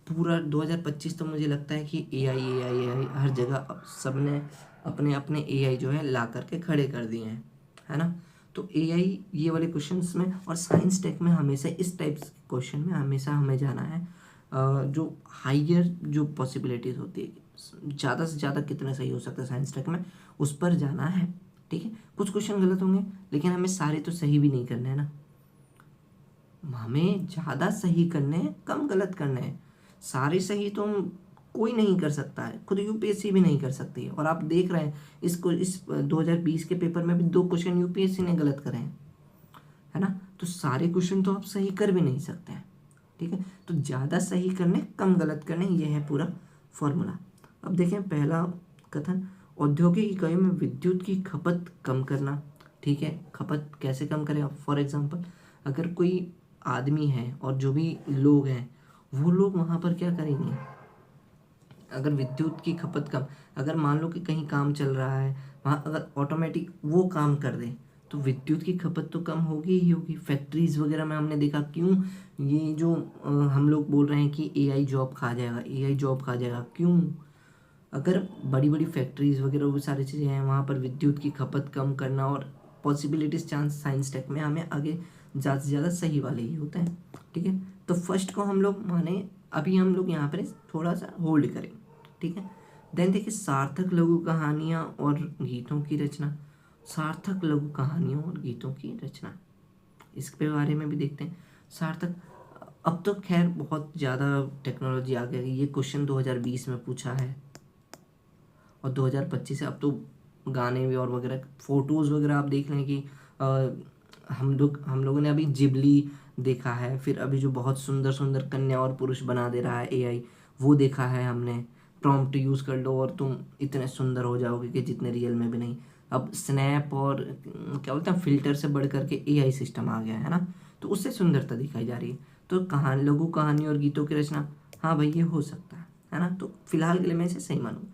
पूरा 2025 तो मुझे लगता है कि एआई हर जगह अब सबने अपने अपने एआई जो है ला करके खड़े कर दिए हैं, है ना। तो एआई ये वाले क्वेश्चंस में और साइंस टेक में हमेशा इस टाइप के क्वेश्चन में हमेशा हमें जाना है जो हाइयर जो पॉसिबिलिटीज़ होती है, ज़्यादा से ज़्यादा कितना सही हो सकता है साइंस टेक में, उस पर जाना है। ठीक है, कुछ क्वेश्चन गलत होंगे लेकिन हमें सारे तो सही भी नहीं करने हैं ना, हमें ज़्यादा सही करने हैं, कम गलत करने हैं। सारे सही तो कोई नहीं कर सकता है, खुद यूपीएससी भी नहीं कर सकती है। और आप देख रहे हैं इस 2020 के पेपर में भी 2 क्वेश्चन यूपीएससी ने गलत करे हैं, है ना। तो सारे क्वेश्चन तो आप सही कर भी नहीं सकते हैं। ठीक है, तो ज़्यादा सही करने कम गलत करने, ये है पूरा फॉर्मूला। अब देखें पहला कथन, औद्योगिक इकाइयों में विद्युत की खपत कम करना। ठीक है, खपत कैसे कम करें। फॉर एग्जांपल अगर कोई आदमी है और जो भी लोग हैं वो लोग वहाँ पर क्या करेंगे, अगर विद्युत की खपत कम, अगर मान लो कि कहीं काम चल रहा है वहाँ अगर ऑटोमेटिक वो काम कर दे तो विद्युत की खपत तो कम होगी ही होगी। फैक्ट्रीज वगैरह में हमने देखा, क्यों ये जो हम लोग बोल रहे हैं कि एआई जॉब खा जाएगा, एआई जॉब खा जाएगा, क्यों, अगर बड़ी बड़ी फैक्ट्रीज वगैरह वो सारी चीज़ें हैं वहाँ पर विद्युत की खपत कम करना और पॉसिबिलिटीज चांस साइंस टेक में हमें आगे ज़्यादा से ज़्यादा सही वाले ही होते हैं। ठीक है, तो फर्स्ट को हम लोग माने, अभी हम लोग यहाँ पर थोड़ा सा होल्ड करें। ठीक है, देन देखिए सार्थक लघु कहानियाँ और गीतों की रचना। सार्थक लघु कहानियों और गीतों की रचना, इसके बारे में भी देखते हैं। सार्थक, अब तो खैर बहुत ज़्यादा टेक्नोलॉजी आ गई, ये क्वेश्चन 2020 में पूछा है और 2025 से अब तो गाने भी और वगैरह फोटोज़ वगैरह आप देख लें कि हम लोगों ने अभी जिबली देखा है, फिर अभी जो बहुत सुंदर सुंदर कन्या और पुरुष बना दे रहा है एआई, वो देखा है हमने। प्रॉम्प्ट यूज़ कर लो और तुम इतने सुंदर हो जाओगे कि जितने रियल में भी नहीं। अब स्नैप और क्या बोलते हैं फिल्टर से बढ़ करके एआई सिस्टम आ गया है ना, तो उससे सुंदरता दिखाई जा रही है। तो लघु कहानी और गीतों की रचना, हाँ भाई ये हो सकता है ना। तो फिलहाल के लिए मैं इसे सही मानूँ।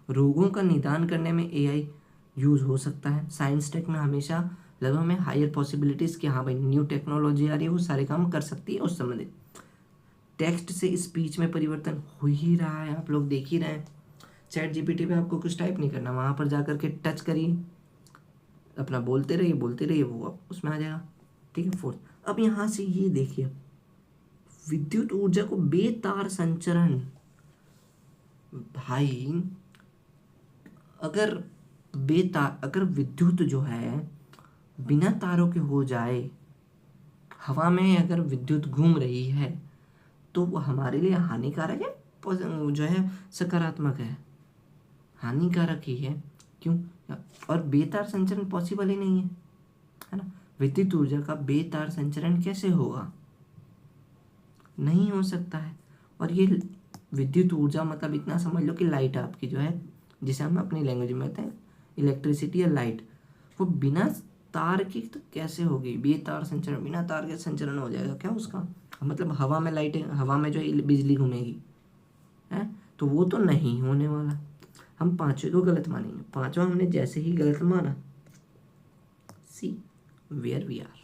रोगों का निदान करने में एआई यूज़ हो सकता है। साइंस टेक में हमेशा लगा हमें हायर पॉसिबिलिटीज़ कि हाँ भाई न्यू टेक्नोलॉजी आ रही है, वो सारे काम कर सकती है उस संबंधित। टेक्स्ट से स्पीच में परिवर्तन हो ही रहा है, आप लोग देख ही रहे हैं। चैट जीपीटी पे आपको कुछ टाइप नहीं करना, वहाँ पर जा करके टच करिए, अपना बोलते रहिए, वो उसमें आ जाएगा। ठीक है, फोर्थ, अब यहाँ से ये देखिए विद्युत ऊर्जा को बेतार संचरण। भाई अगर विद्युत जो है बिना तारों के हो जाए, हवा में अगर विद्युत घूम रही है तो वो हमारे लिए हानिकारक है जो है सकारात्मक है, हानिकारक ही है। क्यों, और बेतार संचरण पॉसिबल ही नहीं है ना। विद्युत ऊर्जा का बेतार संचरण कैसे होगा, नहीं हो सकता है। और ये विद्युत ऊर्जा मतलब इतना समझ लो कि लाइट आपकी जो है, जिसे हम अपनी लैंग्वेज में कहते हैं इलेक्ट्रिसिटी या लाइट, वो बिना तार की तो कैसे होगी, बेतार संचरण, बिना तार के संचरण हो जाएगा क्या उसका, मतलब हवा में लाइट, हवा में जो है बिजली घूमेगी है, तो वो तो नहीं होने वाला। हम पांचवे को गलत मानेंगे। पांचवा हमने जैसे ही गलत माना, सी वेयर वी आर,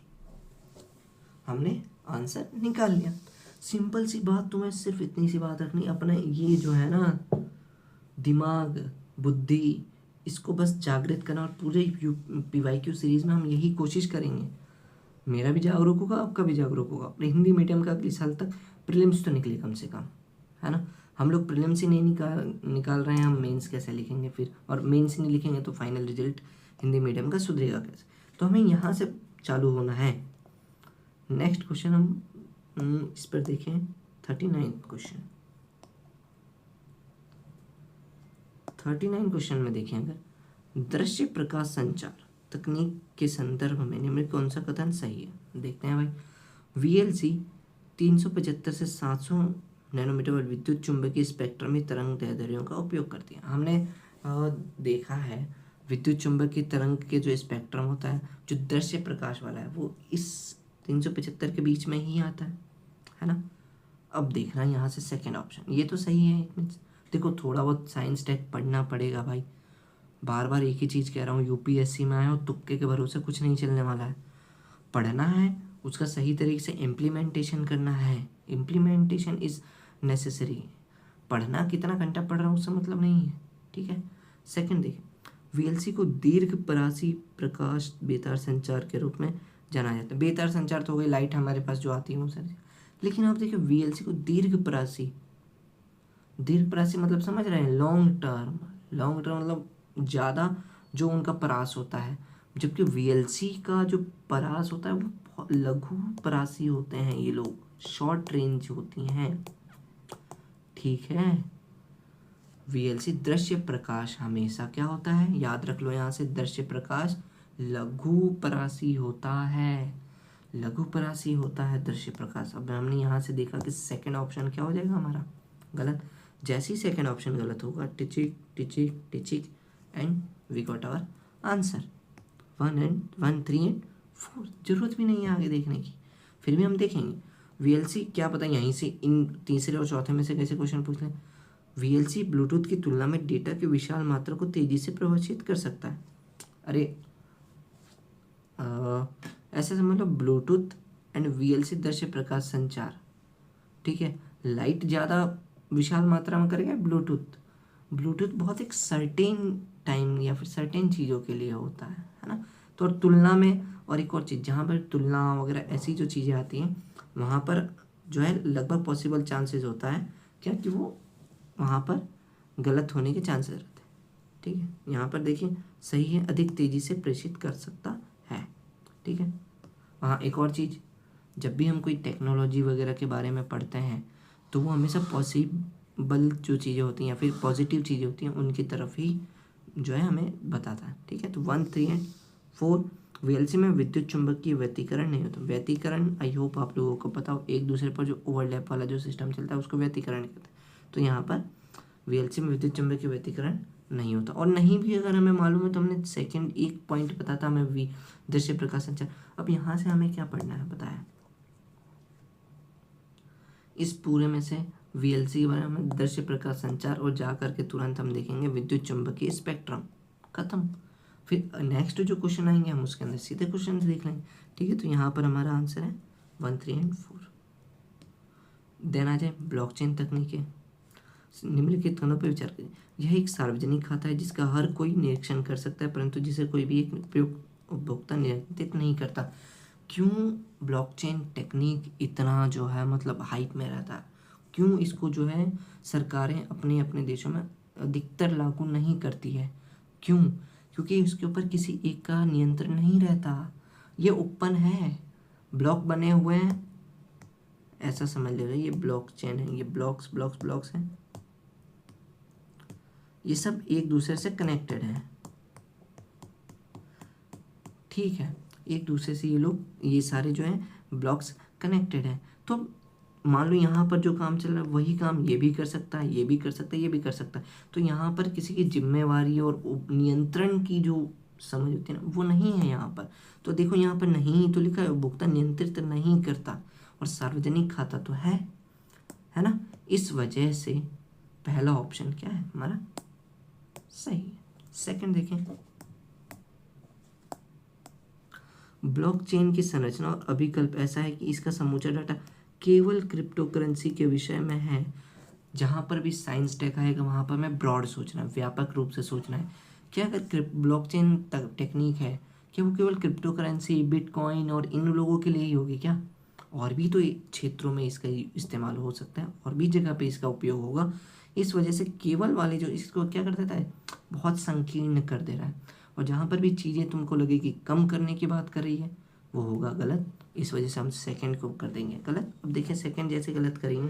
हमने आंसर निकाल लिया। सिंपल सी बात, तुम्हें सिर्फ इतनी सी बात रखनी, अपना ये जो है ना दिमाग बुद्धि, इसको बस जागृत करना। और पूरे PYQ सीरीज में हम यही कोशिश करेंगे, मेरा भी जागरूक होगा, आपका भी जागरूक होगा। अपने हिंदी मीडियम का इस साल तक प्रीलिम्स तो निकले कम से कम, है ना। हम लोग प्रीलिम्स ही नहीं निकाल रहे हैं, हम मेंस कैसे लिखेंगे फिर, और मेंस नहीं लिखेंगे तो फाइनल रिजल्ट हिंदी मीडियम का सुधरेगा कैसे। तो हमें यहाँ से चालू होना है। नेक्स्ट क्वेश्चन हम इस पर देखें, 39 क्वेश्चन। 39 क्वेश्चन में देखें, अगर दृश्य प्रकाश संचार तकनीक के संदर्भ में निम्न कौन सा कथन सही है, देखते हैं भाई। VLC 375 से 700 नैनोमीटर और विद्युत चुंबकीय स्पेक्ट्रमी तरंग दैर्ध्यों का उपयोग करती है। हमने देखा है विद्युत चुंबकीय तरंग के जो स्पेक्ट्रम होता है, जो दृश्य प्रकाश वाला है, वो इस 375 के बीच में ही आता है ना। अब देखना यहाँ से सेकंड ऑप्शन, ये तो सही है। इट मीन्स देखो थोड़ा बहुत साइंस टेक पढ़ना पड़ेगा भाई, बार बार एक ही चीज़ कह रहा हूँ, यूपीएससी में आए हो तुक्के के भरोसे कुछ नहीं चलने वाला है। पढ़ना है, उसका सही तरीके से इम्प्लीमेंटेशन करना है, इम्प्लीमेंटेशन इज़ नेसेसरी। पढ़ना कितना घंटा पढ़ रहा हूँ उससे मतलब नहीं है, ठीक है। सेकंड देखिए, वीएलसी को दीर्घ परासी प्रकाश बेतार संचार के रूप में जाना जाता है। बेतार संचार तो हो गई लाइट हमारे पास जो आती है वो सारी, लेकिन आप देखिए वीएलसी को दीर्घ परासी, दीर्घ परासी मतलब समझ रहे हैं, लॉन्ग टर्म। लॉन्ग टर्म मतलब ज़्यादा जो उनका परास होता है, जबकि वीएलसी का जो परास होता है वो बहुत लघु परासी होते हैं, ये लोग शॉर्ट रेंज होती हैं, ठीक है। वीएलसी दृश्य प्रकाश हमेशा क्या होता है, याद रख लो यहाँ से, दृश्य प्रकाश लघु परासी होता है, लघु परासी होता है दृश्य प्रकाश। अब हमने यहाँ से देखा कि सेकंड ऑप्शन क्या हो जाएगा हमारा, गलत। जैसे ही सेकंड ऑप्शन गलत होगा, टिचिक टिचिक टिचिक and we got our answer 1 3 and 4। जरूरत भी नहीं है आगे देखने की, फिर भी हम देखेंगे। वीएलसी क्या पता यहीं से इन तीसरे और चौथे में से कैसे क्वेश्चन पूछ लें। वीएलसी ब्लूटूथ की तुलना में डेटा की विशाल मात्रा को तेजी से प्रभावित कर सकता है। अरे ऐसे समझ लो, ब्लूटूथ एंड वीएलसी दृश्य प्रकाश संचार, ठीक है। लाइट ज़्यादा विशाल मात्रा में करेगा ब्लूटूथ, ब्लूटूथ बहुत एक सर्टेन टाइम या फिर सर्टेन चीज़ों के लिए होता है ना। तो और तुलना में, और एक और चीज़ जहाँ पर तुलना वगैरह ऐसी जो चीज़ें आती हैं वहाँ पर जो है लगभग पॉसिबल चांसेस होता है क्या कि वो वहाँ पर गलत होने के चांसेस रहते हैं, ठीक है। यहाँ पर देखिए सही है, अधिक तेज़ी से प्रेषित कर सकता है, ठीक है। वहाँ एक और चीज़, जब भी हम कोई टेक्नोलॉजी वगैरह के बारे में पढ़ते हैं तो वो हमेशा पॉसिबल जो चीज़ें होती हैं या फिर पॉजिटिव चीज़ें होती हैं उनकी तरफ ही जो है हमें बताता है, ठीक है। तो 1 3 एंड 4 वीएलसी में विद्युत चुंबकीय व्यतिकरण नहीं होता। व्यतिकरण आई होप आप लोगों को पता हो, एक दूसरे पर जो ओवरलैप वाला जो सिस्टम चलता है उसको व्यतिकरण कहते हैं। तो यहाँ पर वीएलसी में विद्युत चुंबकीय व्यतिकरण नहीं होता, और नहीं भी अगर हमें मालूम है तो हमने सेकंड एक पॉइंट पता था हमें, वी दृश्य प्रकाश संचार। अब यहाँ से हमें क्या पढ़ना है बताया, इस पूरे में से वीएलसी के बारे में, दृश्य प्रकाश संचार, और जा करके तुरंत हम देखेंगे विद्युत चुंबकीय स्पेक्ट्रम, खत्म। फिर नेक्स्ट जो क्वेश्चन आएंगे हम उसके अंदर सीधे क्वेश्चन देख लेंगे, ठीक है। तो यहाँ पर हमारा आंसर है 1 3 एंड 4। देन आ जाए ब्लॉकचेन तकनीकें। निम्नलिखित कथनों पर विचार करें। यह एक सार्वजनिक खाता है जिसका हर कोई निरीक्षण कर सकता है, परंतु जिसे कोई भी एक उपभोक्ता नियंत्रित नहीं करता। क्यों ब्लॉकचेन टेक्निक इतना जो है मतलब हाइप में रहता है, क्यों इसको जो है सरकारें अपने अपने देशों में अधिकतर लागू नहीं करती है, क्यों? क्योंकि उसके ऊपर किसी एक का नियंत्रण नहीं रहता, ये ओपन है, ब्लॉक बने हुए हैं, ऐसा समझ लीजिए ये ब्लॉकचेन है, ये ब्लॉक्स हैं, ये सब एक दूसरे से कनेक्टेड है, ठीक है। एक दूसरे से ये लोग, ये सारे जो हैं ब्लॉक्स कनेक्टेड हैं। तो मान लो यहाँ पर जो काम चल रहा है वही काम ये भी कर सकता है, ये भी कर सकता है, ये भी कर सकता है। तो यहाँ पर किसी की जिम्मेवारी और नियंत्रण की जो समझ होती है ना वो नहीं है यहाँ पर। तो देखो यहाँ पर नहीं तो लिखा है उपभोक्ता नियंत्रित नहीं करता, और सार्वजनिक खाता तो है ना। इस वजह से पहला ऑप्शन क्या है हमारा सही है। सेकंड देखें, ब्लॉकचेन की संरचना और अभिकल्प ऐसा है कि इसका समूचा डाटा केवल क्रिप्टो करेंसी के विषय में है। जहाँ पर भी साइंस टेक आएगा वहाँ पर हमें ब्रॉड सोचना है, व्यापक रूप से सोचना है। क्या अगर ब्लॉकचेन टेक्निक है क्या वो केवल क्रिप्टो करेंसी, बिटकॉइन और इन लोगों के लिए ही होगी क्या? और भी तो क्षेत्रों में इसका इस्तेमाल हो सकता है, और भी जगह पे इसका उपयोग होगा। इस वजह से केवल वाले जो इसको क्या कर देता है, बहुत संकीर्ण कर दे रहा है, और जहाँ पर भी चीज़ें तुमको लगे कि कम करने की बात कर रही है वो होगा गलत। इस वजह से हम सेकंड को कर देंगे गलत। अब देखिए सेकंड जैसे गलत करेंगे,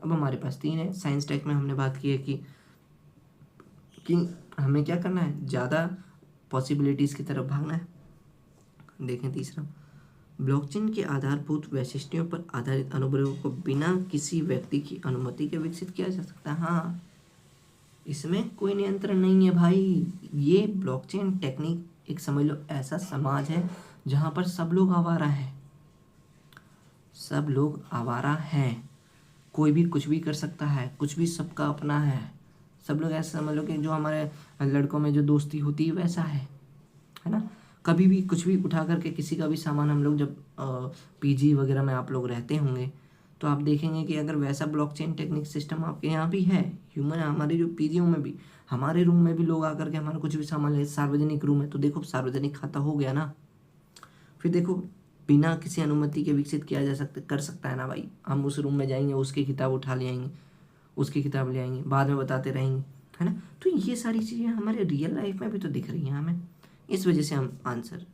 अब हमारे पास 3 है। साइंस टेक में हमने बात की है कि हमें क्या करना है, ज़्यादा पॉसिबिलिटीज़ की तरफ भागना है। देखें तीसरा, ब्लॉकचेन के आधारभूत वैशिष्ट्यों पर आधारित अनुप्रयोगों को बिना किसी व्यक्ति की अनुमति के विकसित किया जा सकता है। हाँ, इसमें कोई नियंत्रण नहीं है भाई। ये ब्लॉकचेन टेक्निक एक समझ लो ऐसा समाज है जहाँ पर सब लोग आवारा है, सब लोग आवारा हैं, कोई भी कुछ भी कर सकता है, कुछ भी सबका अपना है। सब लोग ऐसा समझ लो कि जो हमारे लड़कों में जो दोस्ती होती है वैसा है ना। कभी भी कुछ भी उठा करके किसी का भी सामान, हम लोग जब पीजी वगैरह में आप लोग रहते होंगे तो आप देखेंगे कि अगर वैसा ब्लॉकचेन टेक्निक सिस्टम आपके यहाँ भी है, ह्यूमन हमारे जो पीजीओ में भी, हमारे रूम में भी लोग आकर के हमारा कुछ भी सामान ले, सार्वजनिक रूम है तो देखो सार्वजनिक खाता हो गया ना। फिर देखो बिना किसी अनुमति के विकसित किया जा सकता, कर सकता है ना भाई। हम उस रूम में जाएंगे, उसकी किताब उठा ले आएंगे, उसकी किताब ले आएंगे, बाद में बताते रहेंगे, है ना। तो ये सारी चीज़ें हमारे रियल लाइफ में भी तो दिख रही हैं हमें। इस वजह से हम आंसर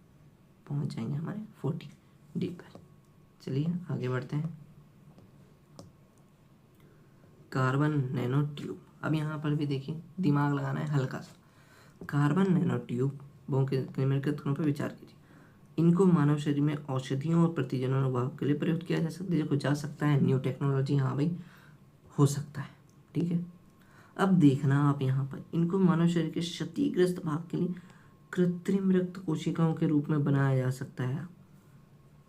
पहुंच जाएंगे हमारे 40 डी पर। चलिए आगे बढ़ते हैं। कार्बन नैनो ट्यूब, अब यहाँ पर भी देखिए दिमाग लगाना है हल्का सा। कार्बन नैनो ट्यूबों के निम्नलिखित गुणों पर विचार कीजिए। इनको मानव शरीर में औषधियों और प्रतिजनन के लिए प्रयोग किया जा सकता है। देखो जा सकता है, न्यू टेक्नोलॉजी, हाँ भाई हो सकता है, ठीक है। अब देखना आप यहाँ पर, इनको मानव शरीर के क्षतिग्रस्त भाग के लिए कृत्रिम रक्त कोशिकाओं के रूप में बनाया जा सकता है।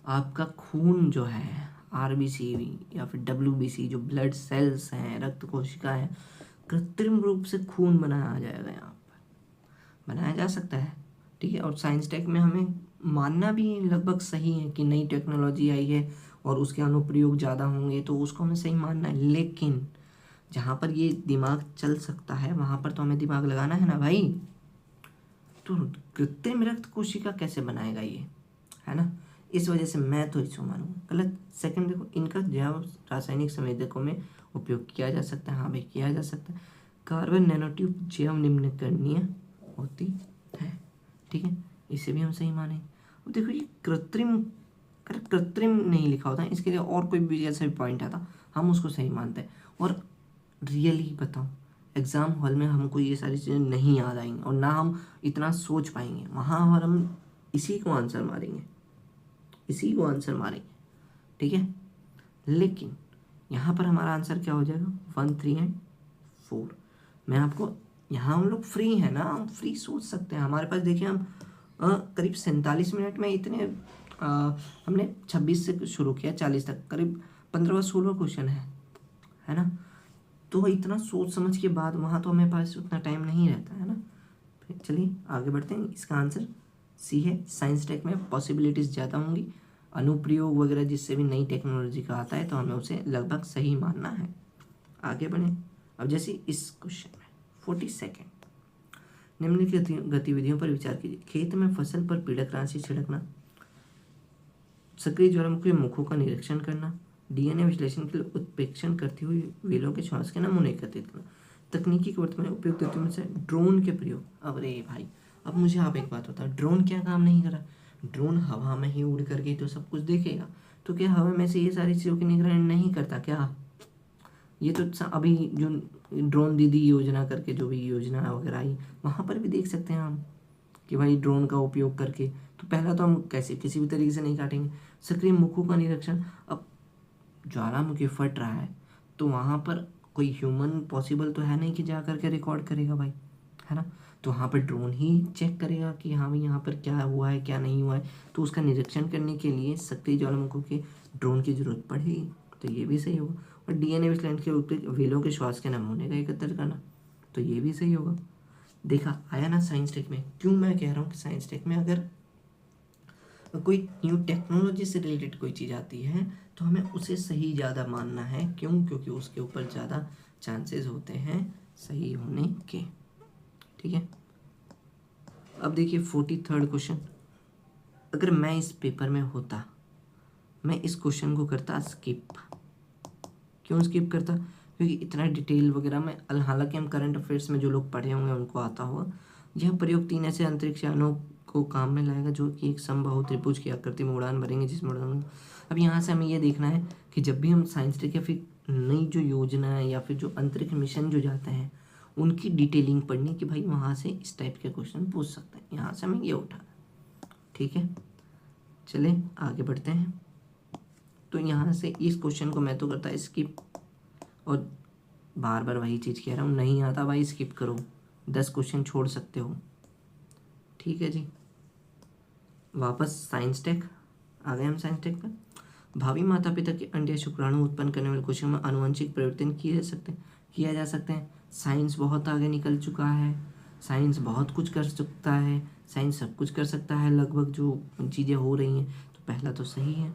आपका खून जो है आरबीसी या फिर डब्ल्यूबीसी, जो ब्लड सेल्स हैं, रक्त कोशिका है, कृत्रिम रूप से खून बनाया जाएगा, यहाँ पर बनाया जा सकता है, ठीक है। और साइंस टेक में हमें मानना भी लगभग सही है कि नई टेक्नोलॉजी आई है और उसके अनुप्रयोग ज़्यादा होंगे, तो उसको हमें सही मानना है। लेकिन जहाँ पर ये दिमाग चल सकता है वहाँ पर तो हमें दिमाग लगाना है ना भाई। तो कृत्रिम रक्त कोशिका कैसे बनाएगा ये, है ना। इस वजह से मैं तो इसको मानूंगा गलत। सेकंड देखो, इनका जैव रासायनिक संवेदकों में उपयोग किया जा सकता है, हाँ भाई किया जा सकता है। कार्बन नैनोट्यूब जैव निम्नकरणीय होती है, ठीक है, इसे भी हम सही मानेंगे। अब देखो ये कृत्रिम, अगर कृत्रिम नहीं लिखा होता है इसके लिए और कोई भी ऐसा भी पॉइंट आता हम उसको सही मानते हैं। और रियली बताऊँ, एग्ज़ाम हॉल में हमको ये सारी चीज़ें नहीं याद आएंगी और ना हम इतना सोच पाएंगे वहाँ, और हम इसी को आंसर मारेंगे, इसी को आंसर मारेंगे, ठीक है। लेकिन यहाँ पर हमारा आंसर क्या हो जाएगा, 1, 3 एंड 4। मैं आपको, यहाँ हम लोग फ्री हैं ना, हम फ्री सोच सकते हैं। हमारे पास देखिए हम करीब 47 मिनट में इतने हमने 26 से शुरू किया 40 तक, करीब 15-16 क्वेश्चन है ना। तो इतना सोच समझ के बाद वहाँ तो हमें पास उतना टाइम नहीं रहता है ना। फिर चलिए आगे बढ़ते हैं। इसका आंसर सी है। साइंस टेक में पॉसिबिलिटीज़ ज़्यादा होंगी, अनुप्रयोग वगैरह जिससे भी नई टेक्नोलॉजी का आता है तो हमें उसे लगभग सही मानना है। आगे बढ़ें। अब जैसे इस क्वेश्चन में 42 निम्नलिखित गतिविधियों पर विचार कीजिए। खेत में फसल पर पीड़क राशि छिड़कना, सक्रिय ज्वालामुखी मुखों का निरीक्षण करना, डीएनए विश्लेषण के लिए उत्प्रेक्षण करती हुई वेलों के श्वास के नमूने एकत्रित करना। तकनीकी के वर्तमान उपयुक्त गतियों में से ड्रोन के प्रयोग। अब रे भाई, अब मुझे आप एक बात बताओ, ड्रोन क्या काम नहीं कर रहा। ड्रोन हवा में ही उड़ करके तो सब कुछ देखेगा, तो क्या हवा में से ये सारी चीज़ों की निगरानी नहीं करता क्या। ये तो अभी जो ड्रोन दीदी योजना करके जो भी योजना वगैरह आई वहाँ पर भी देख सकते हैं हम कि भाई ड्रोन का उपयोग करके, तो पहला तो हम कैसे किसी भी तरीके से नहीं काटेंगे। सक्रिय मुखों का निरीक्षण, अब ज्वालामुखी फट रहा है तो वहाँ पर कोई ह्यूमन पॉसिबल तो है नहीं कि जा करके रिकॉर्ड करेगा भाई, है ना। तो वहाँ पर ड्रोन ही चेक करेगा कि हाँ भाई यहाँ पर क्या हुआ है क्या नहीं हुआ है, तो उसका निरीक्षण करने के लिए सक्रिय ज्वालामुखों के ड्रोन की जरूरत पड़ेगी, तो ये भी सही होगा। और डीएनए विश्लेषण के उपयोग वेलों के श्वास के नमूने का एकत्र करना, तो ये भी सही होगा। देखा आया ना साइंस टेक में। क्यों मैं कह रहा हूँ कि साइंस टेक में अगर कोई न्यू टेक्नोलॉजी से रिलेटेड कोई चीज़ आती है तो हमें उसे सही ज़्यादा मानना है। क्यों, क्योंकि उसके ऊपर ज़्यादा चांसेस होते हैं सही होने के, ठीक है। अब देखिए 43rd क्वेश्चन। अगर मैं इस पेपर में होता, मैं इस क्वेश्चन को करता स्किप। क्यों स्किप करता, क्योंकि इतना डिटेल वगैरह में, हालांकि हम करंट अफेयर्स में जो लोग पढ़े होंगे उनको आता होगा। यह प्रयोग 3 ऐसे अंतरिक्ष यानों को काम में लाएगा जो कि एक समबाहु त्रिभुज की आकृति में उड़ान भरेंगे, जिसमें उड़ान। अब यहाँ से हमें ये देखना है कि जब भी हम साइंस टेक या फिर नई जो योजना है या फिर जो अंतरिक्ष मिशन जो जाते हैं उनकी डिटेलिंग पढ़नी कि भाई वहाँ से इस टाइप के क्वेश्चन पूछ सकते हैं, यहाँ से हमें ये उठाना, ठीक है। चले आगे बढ़ते हैं। तो यहाँ से इस क्वेश्चन को मैं तो करता स्किप, और बार बार वही चीज़ कह रहा हूँ, नहीं आता भाई स्किप करो, 10 क्वेश्चन छोड़ सकते हो, ठीक है जी। वापस साइंस टेक आ गए हम। साइंस टेक पर भावी माता पिता के अंडे या शुक्राणु उत्पन्न करने वाले कोशिका में आनुवंशिक परिवर्तन किया जा सकते हैं। साइंस बहुत आगे निकल चुका है, साइंस बहुत कुछ कर सकता है, साइंस सब कुछ कर सकता है लगभग जो चीज़ें हो रही हैं, तो पहला तो सही है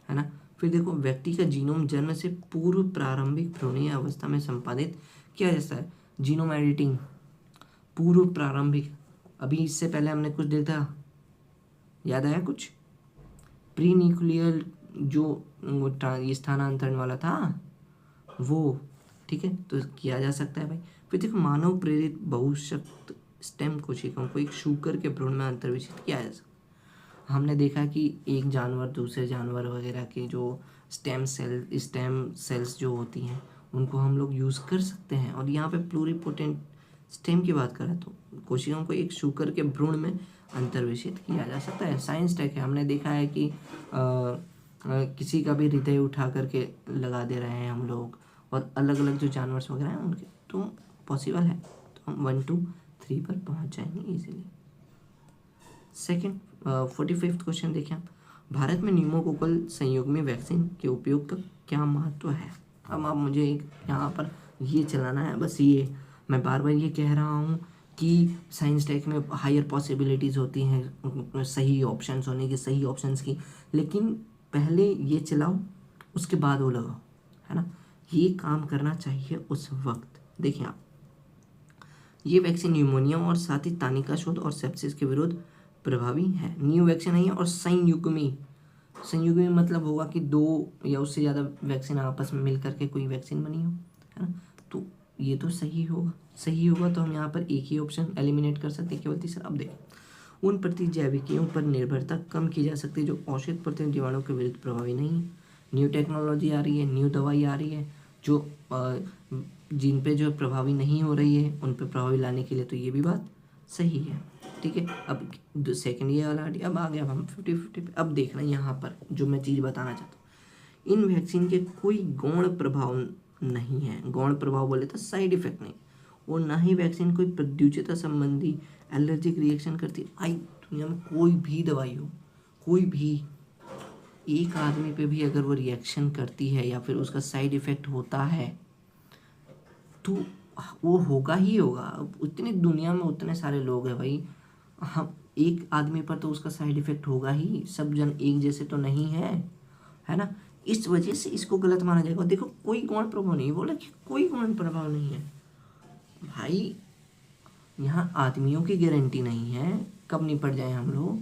ना। फिर देखो, व्यक्ति का जीनोम जन्म से पूर्व प्रारंभिक भ्रूणीय अवस्था में संपादित किया जाता है। जीनोम एडिटिंग पूर्व प्रारंभिक, अभी इससे पहले हमने कुछ देखा, याद आया कुछ? प्री न्यूक्लियर जो ये स्थानांतरण वाला था वो, ठीक है, तो किया जा सकता है भाई। फिर देखो, मानव प्रेरित बहुशक्त स्टेम कोशिकाओं को एक शूकर के भ्रूण में अंतर्वेशित किया जा सकता है। हमने देखा कि एक जानवर दूसरे जानवर वगैरह के जो स्टेम सेल्स जो होती हैं उनको हम लोग यूज़ कर सकते हैं। और यहाँ पे प्लूरिपोटेंट स्टेम की बात करें तो कोशिकाओं को एक शूकर के भ्रूण में अंतर्वेशित किया जा सकता है। साइंस टेक है, हमने देखा है कि किसी का भी हृदय उठा करके लगा दे रहे हैं हम लोग, और अलग अलग जो जानवर वगैरह हैं उनके, तो पॉसिबल है। तो हम 1 2 3 पर पहुंच जाएंगे इजीली। सेकंड 45वां क्वेश्चन देखें आप, भारत में न्यूमोकोकल संयुग्मी वैक्सीन के उपयोग का क्या महत्व है? अब आप मुझे यहाँ पर ये चलाना है, बस ये मैं बार बार ये कह रहा हूँ कि साइंस टेक में हायर पॉसिबिलिटीज़ होती हैं सही ऑप्शंस होने की, सही ऑप्शंस की, लेकिन पहले ये चलाओ उसके बाद वो लगाओ, है ना। ये काम करना चाहिए उस वक्त। देखिए आप, ये वैक्सीन न्यूमोनिया और साथ ही तानिका शोथ और सेप्सिस के विरुद्ध प्रभावी है। न्यू वैक्सीन आई है और संयुग्मी मतलब होगा कि 2 या उससे ज़्यादा वैक्सीन आपस में मिल करके कोई वैक्सीन बनी हो, है ना। तो ये तो सही होगा तो हम यहाँ पर एक ही ऑप्शन एलिमिनेट कर सकते हैं, केवल तीसरा। अब देखो, उन प्रतिजैविकियों पर निर्भरता कम की जा सकती है जो औषध प्रतिरोधी जीवाणुओं के विरुद्ध प्रभावी नहीं है। न्यू टेक्नोलॉजी आ रही है, न्यू दवाई आ रही है जो जिन पे जो प्रभावी नहीं हो रही है उन पे प्रभावी लाने के लिए, तो ये भी बात सही है, ठीक है। अब सेकंड ये वाला, अब आ गया हम 50-50 पे। अब देखना यहाँ पर जो मैं चीज़ बताना चाहता हूँ, इन वैक्सीन के कोई गौण प्रभाव नहीं है। गौण प्रभाव बोले तो साइड इफेक्ट नहीं, और ना ही वैक्सीन कोई प्रद्युचिता संबंधी एलर्जिक रिएक्शन करती। आई दुनिया में कोई भी दवाई हो, कोई भी एक आदमी पे भी अगर वो रिएक्शन करती है या फिर उसका साइड इफेक्ट होता है तो वो होगा ही होगा। उतनी दुनिया में उतने सारे लोग हैं भाई, हम एक आदमी पर तो उसका साइड इफेक्ट होगा ही, सब जन एक जैसे तो नहीं है ना। इस वजह से इसको गलत माना जाएगा। देखो, कोई गौण प्रभाव नहीं, बोला कि कोई गौण प्रभाव नहीं है भाई। यहाँ आदमियों की गारंटी नहीं है कब निपट जाए हम लोग,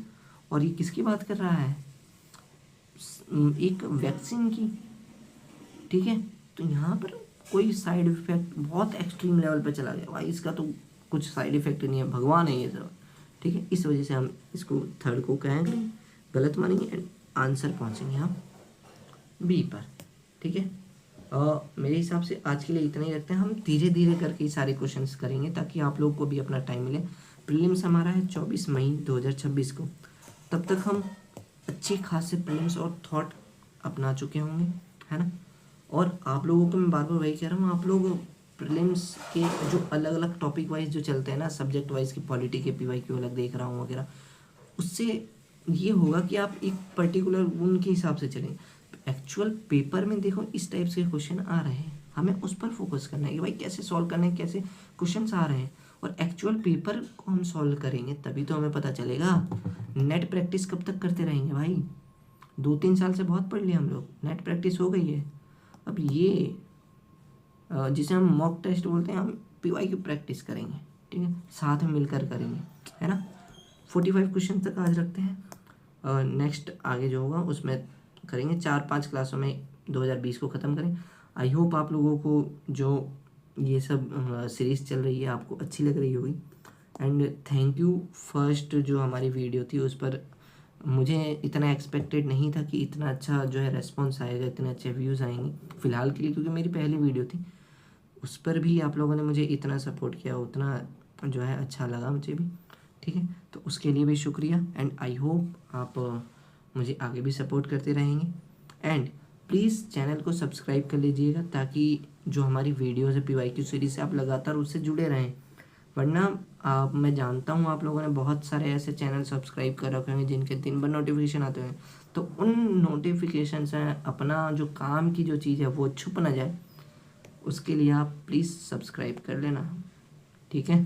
और ये किसकी बात कर रहा है? एक वैक्सीन की, ठीक है। तो यहाँ पर कोई साइड इफेक्ट बहुत एक्सट्रीम लेवल पे चला गया भाई, इसका तो कुछ साइड इफेक्ट नहीं है, भगवान है ये सब, ठीक है। इस वजह से हम इसको थर्ड को कहेंगे गलत मानेंगे, एंड आंसर पहुँचेंगे हम बी पर, ठीक है। मेरे हिसाब से आज के लिए इतना ही रखते हैं। हम धीरे धीरे करके ये सारे क्वेश्चंस करेंगे ताकि आप लोग को भी अपना टाइम मिले। प्रीलिम्स हमारा है 24 मई 2026 को, तब तक हम अच्छी खासे प्रीलिम्स और थॉट अपना चुके होंगे, है ना। और आप लोगों को मैं बार बार वही कह रहा हूँ, आप लोग प्रीलिम्स के जो अलग अलग टॉपिक वाइज जो चलते हैं ना, सब्जेक्ट वाइज की पॉलिटी के PYQ अलग देख रहा हूँ वगैरह, उससे ये होगा कि आप एक पर्टिकुलर उनके हिसाब से चलें। एक्चुअल पेपर में देखो इस टाइप से क्वेश्चन आ रहे हैं, हमें उस पर फोकस करना है कि भाई कैसे सॉल्व करना है, कैसे क्वेश्चंस आ रहे हैं, और एक्चुअल पेपर को हम सॉल्व करेंगे तभी तो हमें पता चलेगा। नेट प्रैक्टिस कब तक करते रहेंगे भाई? 2-3 साल से बहुत पढ़ लिया हम लोग, नेट प्रैक्टिस हो गई है। अब ये जिसे हम मॉक टेस्ट बोलते हैं, हम PYQ प्रैक्टिस करेंगे, ठीक है, साथ में मिलकर करेंगे, है ना। 45 क्वेश्चन तक आज रखते हैं। नेक्स्ट आगे जो होगा उसमें करेंगे 4-5 क्लासों में 2020 को ख़त्म करें। आई होप आप लोगों को जो ये सब सीरीज़ चल रही है आपको अच्छी लग रही होगी, एंड थैंक यू। फर्स्ट जो हमारी वीडियो थी उस पर मुझे इतना एक्सपेक्टेड नहीं था कि इतना अच्छा जो है रेस्पॉन्स आएगा, इतने अच्छे व्यूज़ आएंगे फ़िलहाल के लिए, क्योंकि मेरी पहली वीडियो थी, उस पर भी आप लोगों ने मुझे इतना सपोर्ट किया, उतना जो है अच्छा लगा मुझे भी, ठीक है। तो उसके लिए भी शुक्रिया, एंड आई होप आप मुझे आगे भी सपोर्ट करते रहेंगे। एंड प्लीज़ चैनल को सब्सक्राइब कर लीजिएगा ताकि जो हमारी वीडियोज़ है PYQ सीरीज़ से आप लगातार उससे जुड़े रहें, वरना मैं जानता हूँ आप लोगों ने बहुत सारे ऐसे चैनल सब्सक्राइब कर रखे होंगे जिनके दिन भर नोटिफिकेशन आते हैं, तो उन नोटिफिकेशन से अपना जो काम की जो चीज़ है वो छुप ना जाए, उसके लिए आप प्लीज़ सब्सक्राइब कर लेना, ठीक है।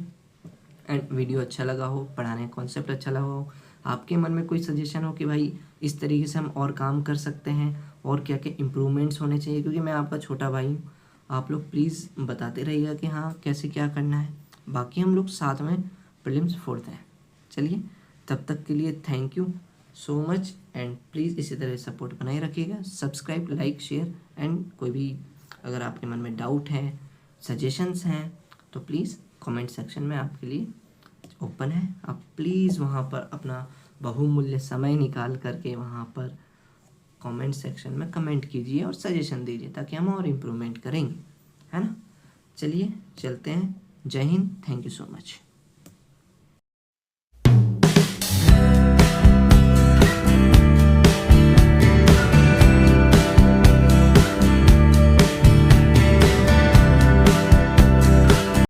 एंड वीडियो अच्छा लगा हो, पढ़ाने का कॉन्सेप्ट अच्छा लगा हो, आपके मन में कोई सजेशन हो कि भाई इस तरीके से हम और काम कर सकते हैं और क्या क्या इम्प्रूवमेंट्स होने चाहिए, क्योंकि मैं आपका छोटा भाई हूँ, आप लोग प्लीज़ बताते रहिएगा कि हाँ कैसे क्या करना है। बाकी हम लोग साथ में प्रीलिम्स फोड़ते हैं। चलिए, तब तक के लिए thank you so much and please इसी तरह सपोर्ट बनाए रखिएगा। सब्सक्राइब, लाइक, शेयर एंड कोई भी अगर आपके मन में डाउट है, सजेशंस हैं, तो प्लीज़ कमेंट सेक्शन में आपके लिए ओपन है। आप प्लीज़ वहाँ पर अपना बहुमूल्य समय निकाल करके वहाँ पर कमेंट सेक्शन में कमेंट कीजिए और सजेशन दीजिए ताकि हम और इम्प्रूवमेंट करेंगे, है ना। चलिए चलते हैं। जय Hind, thank you so much.